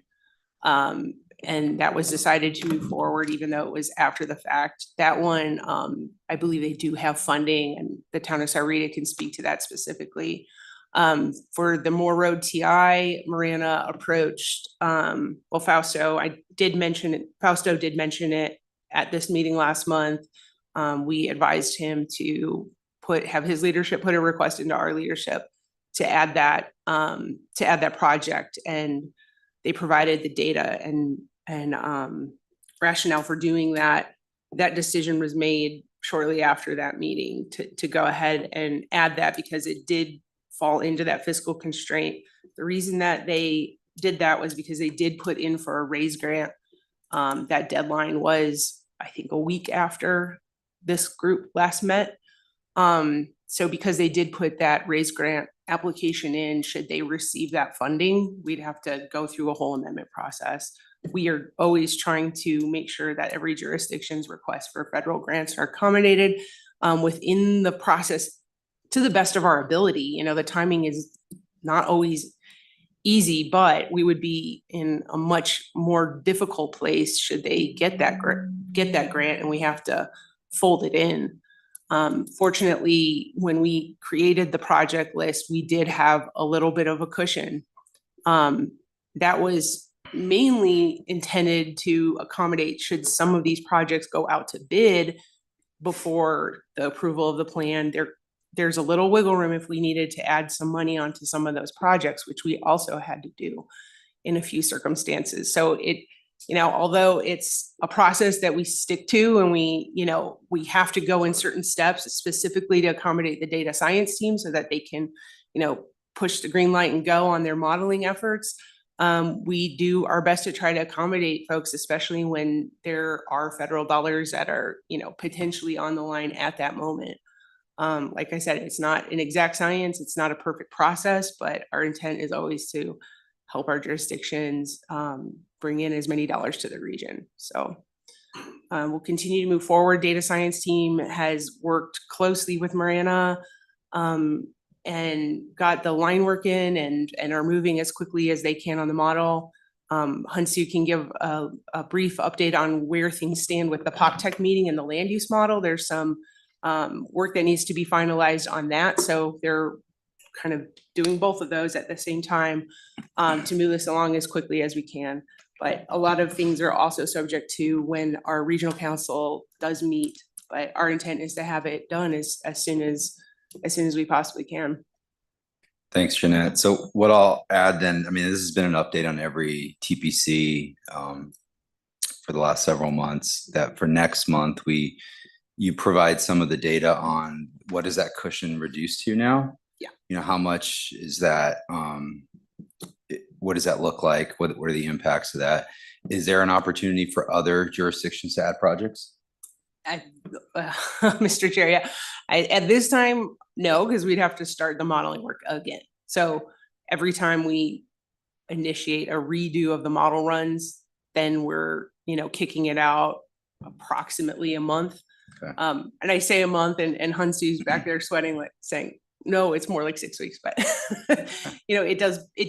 S1: And that was decided to move forward, even though it was after the fact. That one, I believe they do have funding, and the town of Saurita can speak to that specifically. For the Moore Road TI, Marana approached, Fausto did mention it at this meeting last month. We advised him to have his leadership put a request into our leadership to add that project, and they provided the data and rationale for doing that. That decision was made shortly after that meeting to go ahead and add that because it did fall into that fiscal constraint. The reason that they did that was because they did put in for a raise grant. That deadline was, I think, a week after this group last met. So because they did put that raise grant application in, should they receive that funding, we'd have to go through a whole amendment process. We are always trying to make sure that every jurisdiction's request for federal grants are accommodated within the process to the best of our ability. The timing is not always easy, but we would be in a much more difficult place should they get that grant and we have to fold it in. Fortunately, when we created the project list, we did have a little bit of a cushion. That was mainly intended to accommodate should some of these projects go out to bid before the approval of the plan. There's a little wiggle room if we needed to add some money onto some of those projects, which we also had to do in a few circumstances. So although it's a process that we stick to and we have to go in certain steps specifically to accommodate the data science team so that they can, push the green light and go on their modeling efforts. We do our best to try to accommodate folks, especially when there are federal dollars that are, potentially on the line at that moment. Like I said, it's not an exact science. It's not a perfect process, but our intent is always to help our jurisdictions bring in as many dollars to the region. So we'll continue to move forward. Data science team has worked closely with Marana and got the line work in and are moving as quickly as they can on the model. Hunsu can give a brief update on where things stand with the PopTech meeting and the land use model. There's some work that needs to be finalized on that. So they're kind of doing both of those at the same time to move this along as quickly as we can. But a lot of things are also subject to when our regional council does meet. But our intent is to have it done as soon as we possibly can.
S8: Thanks, Jeanette. So what I'll add then, this has been an update on every TPC for the last several months, that for next month, you provide some of the data on what is that cushion reduced to now?
S1: Yeah.
S8: How much is that? What does that look like? What are the impacts of that? Is there an opportunity for other jurisdictions to add projects?
S1: Mr. Chair, yeah. At this time, no, because we'd have to start the modeling work again. So every time we initiate a redo of the model runs, then we're, kicking it out approximately a month.
S8: Okay.
S1: And I say a month and Hunsu's back there sweating, like saying, no, it's more like 6 weeks, but it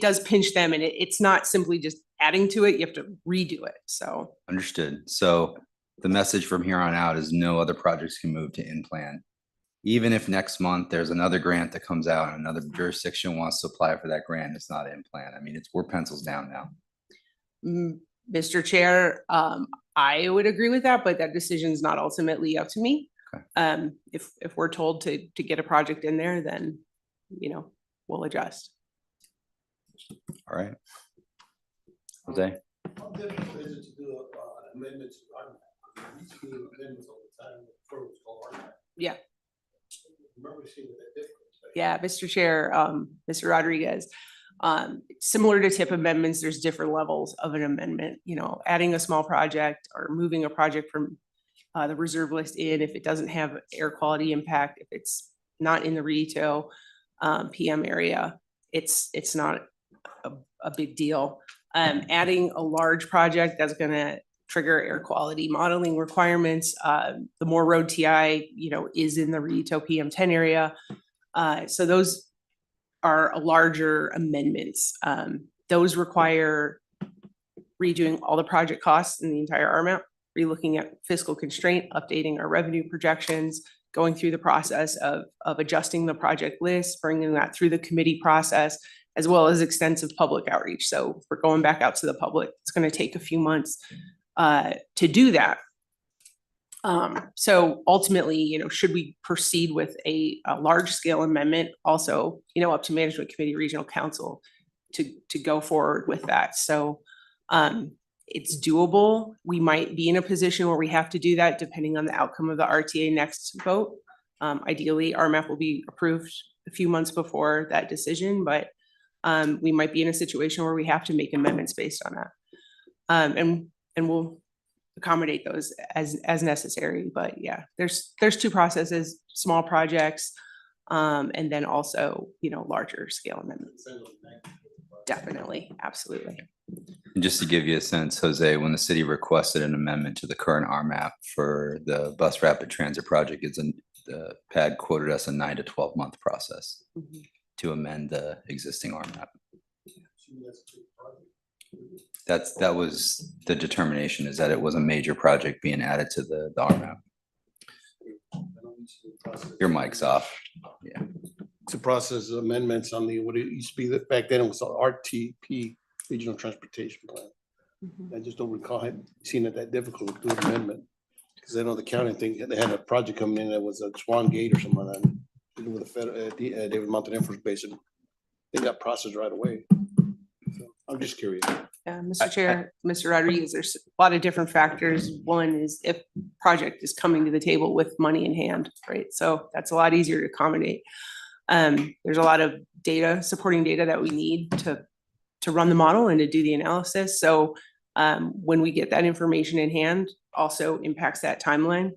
S1: does pinch them, and it's not simply just adding to it. You have to redo it. So
S8: Understood. So the message from here on out is no other projects can move to in plan. Even if next month there's another grant that comes out and another jurisdiction wants to apply for that grant, it's not in plan. We're pencils down now.
S1: Mr. Chair, I would agree with that, but that decision is not ultimately up to me.
S8: Okay.
S1: If we're told to get a project in there, then, we'll adjust.
S8: All right. Jose?
S14: How difficult is it to do amendments? We used to do amendments all the time.
S1: Yeah.
S14: Remember seeing that difference?
S1: Yeah, Mr. Chair, Mr. Rodriguez. Similar to tip amendments, there's different levels of an amendment, you know, adding a small project or moving a project from the reserve list in if it doesn't have air quality impact, if it's not in the Rito PM area, it's not a big deal. Adding a large project that's gonna trigger air quality modeling requirements, the more road TI, you know, is in the Rito PM 10 area. So those are larger amendments. Those require redoing all the project costs in the entire RMAP, relooking at fiscal constraint, updating our revenue projections, going through the process of adjusting the project list, bringing that through the committee process, as well as extensive public outreach. So if we're going back out to the public, it's going to take a few months to do that. So ultimately, you know, should we proceed with a large scale amendment, also, you know, up to management committee, regional council to go forward with that. So it's doable. We might be in a position where we have to do that depending on the outcome of the RTA next vote. Ideally, RMAP will be approved a few months before that decision, but we might be in a situation where we have to make amendments based on that. And we'll accommodate those as necessary. But yeah, there's two processes: small projects, and then also, you know, larger scale amendments. Definitely, absolutely.
S8: And just to give you a sense, Jose, when the city requested an amendment to the current RMAP for the bus rapid transit project, the PAD quoted us a 9 to 12 month process to amend the existing RMAP. That was the determination, is that it was a major project being added to the RMAP. Your mic's off. Yeah.
S14: It's a process of amendments on what it used to be that back then it was the RTP, Regional Transportation Plan. I just don't recall seeing it that difficult to do an amendment. Because I know the county thing, they had a project coming in that was a Swan Gate or something like that. To do with the federal, David Mountain Air Force Base, and they got processed right away. So I'm just curious.
S1: Mr. Chair, Mr. Rodriguez, there's a lot of different factors. One is if project is coming to the table with money in hand, right? So that's a lot easier to accommodate. There's a lot of data, supporting data that we need to run the model and to do the analysis. So when we get that information in hand, also impacts that timeline.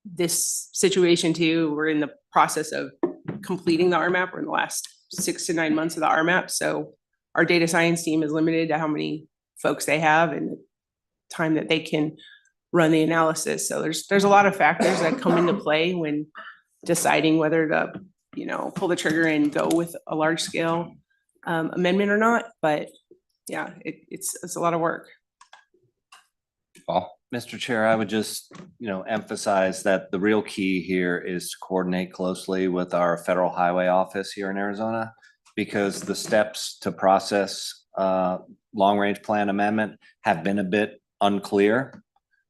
S1: This situation too, we're in the process of completing the RMAP. We're in the last 6 to 9 months of the RMAP. So our data science team is limited to how many folks they have and the time that they can run the analysis. So there's a lot of factors that come into play when deciding whether to, you know, pull the trigger and go with a large scale amendment or not. But yeah, it's a lot of work.
S8: Paul?
S4: Mr. Chair, I would just, you know, emphasize that the real key here is to coordinate closely with our federal highway office here in Arizona, because the steps to process long-range plan amendment have been a bit unclear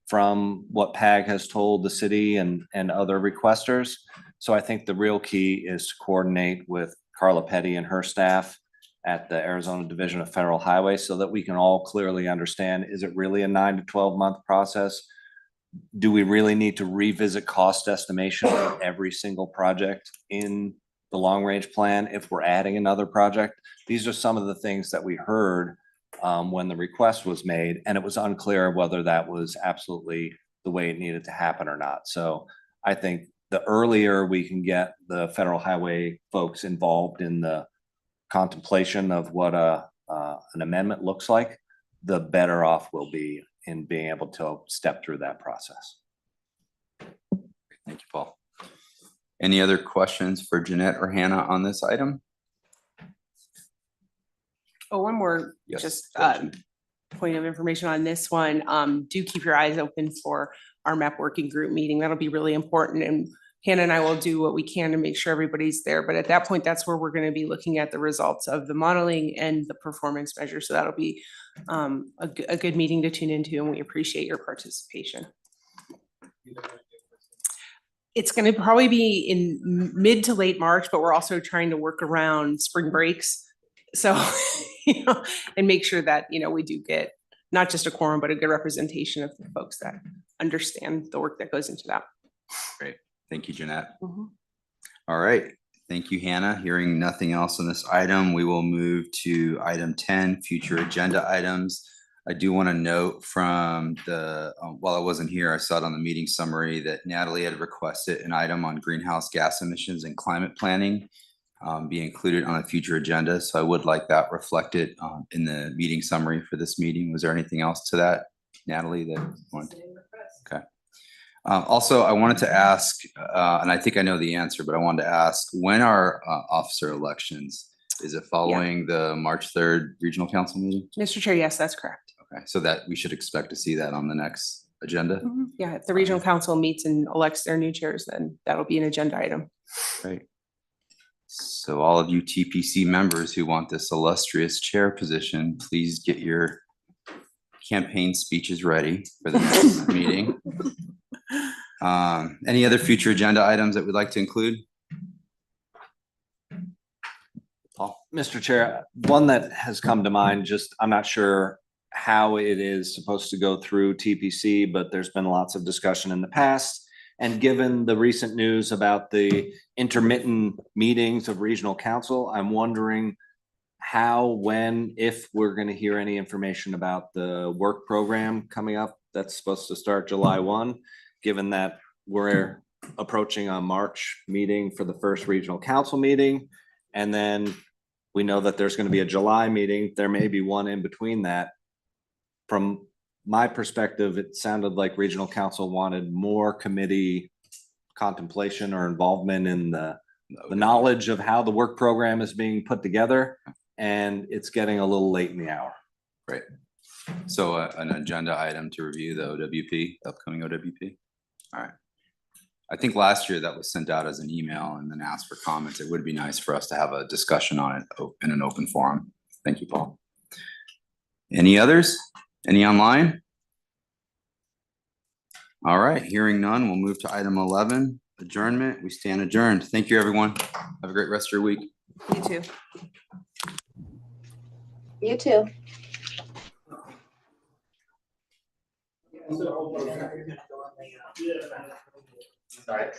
S4: from what PAG has told the city and other requesters. So I think the real key is to coordinate with Carla Petty and her staff at the Arizona Division of Federal Highway so that we can all clearly understand, is it really a 9 to 12 month process? Do we really need to revisit cost estimation for every single project in the long range plan if we're adding another project? These are some of the things that we heard when the request was made, and it was unclear whether that was absolutely the way it needed to happen or not. So I think the earlier we can get the federal highway folks involved in the contemplation of what an amendment looks like, the better off we'll be in being able to step through that process.
S8: Thank you, Paul. Any other questions for Jeanette or Hannah on this item?
S1: Oh, one more
S8: Yes,
S1: just point of information on this one. Do keep your eyes open for our MAP working group meeting. That'll be really important. And Hannah and I will do what we can to make sure everybody's there. But at that point, that's where we're going to be looking at the results of the modeling and the performance measure. So that'll be a good meeting to tune into, and we appreciate your participation. It's going to probably be in mid to late March, but we're also trying to work around spring breaks. So, you know, and make sure that, you know, we do get not just a quorum, but a good representation of the folks that understand the work that goes into that.
S8: Great. Thank you, Jeanette. All right. Thank you, Hannah. Hearing nothing else on this item, we will move to item 10, future agenda items. I do want to note from while I wasn't here, I saw it on the meeting summary that Natalie had requested an item on greenhouse gas emissions and climate planning be included on a future agenda. So I would like that reflected in the meeting summary for this meeting. Was there anything else to that, Natalie, that you wanted? Okay. Also, I wanted to ask, and I think I know the answer, but I wanted to ask, when are officer elections? Is it following the March 3rd regional council meeting?
S1: Mr. Chair, yes, that's correct.
S8: Okay, so that we should expect to see that on the next agenda?
S1: Yeah, if the regional council meets and elects their new chairs, then that'll be an agenda item.
S8: Great. So all of you TPC members who want this illustrious chair position, please get your campaign speeches ready for the next meeting. Any other future agenda items that we'd like to include?
S4: Paul? Mr. Chair, one that has come to mind, just, I'm not sure how it is supposed to go through TPC, but there's been lots of discussion in the past. And given the recent news about the intermittent meetings of regional council, I'm wondering how, when, if we're going to hear any information about the work program coming up that's supposed to start July 1, given that we're approaching a March meeting for the first regional council meeting. And then we know that there's going to be a July meeting. There may be one in between that. From my perspective, it sounded like regional council wanted more committee contemplation or involvement in the knowledge of how the work program is being put together. And it's getting a little late in the hour.
S8: Right. So an agenda item to review the OWP, upcoming OWP. All right. I think last year that was sent out as an email and then asked for comments. It would be nice for us to have a discussion on it in an open forum. Thank you, Paul. Any others? Any online? All right, hearing none, we'll move to item 11, adjournment. We stand adjourned. Thank you, everyone. Have a great rest of your week.
S1: You too.
S12: You too.
S16: Sorry.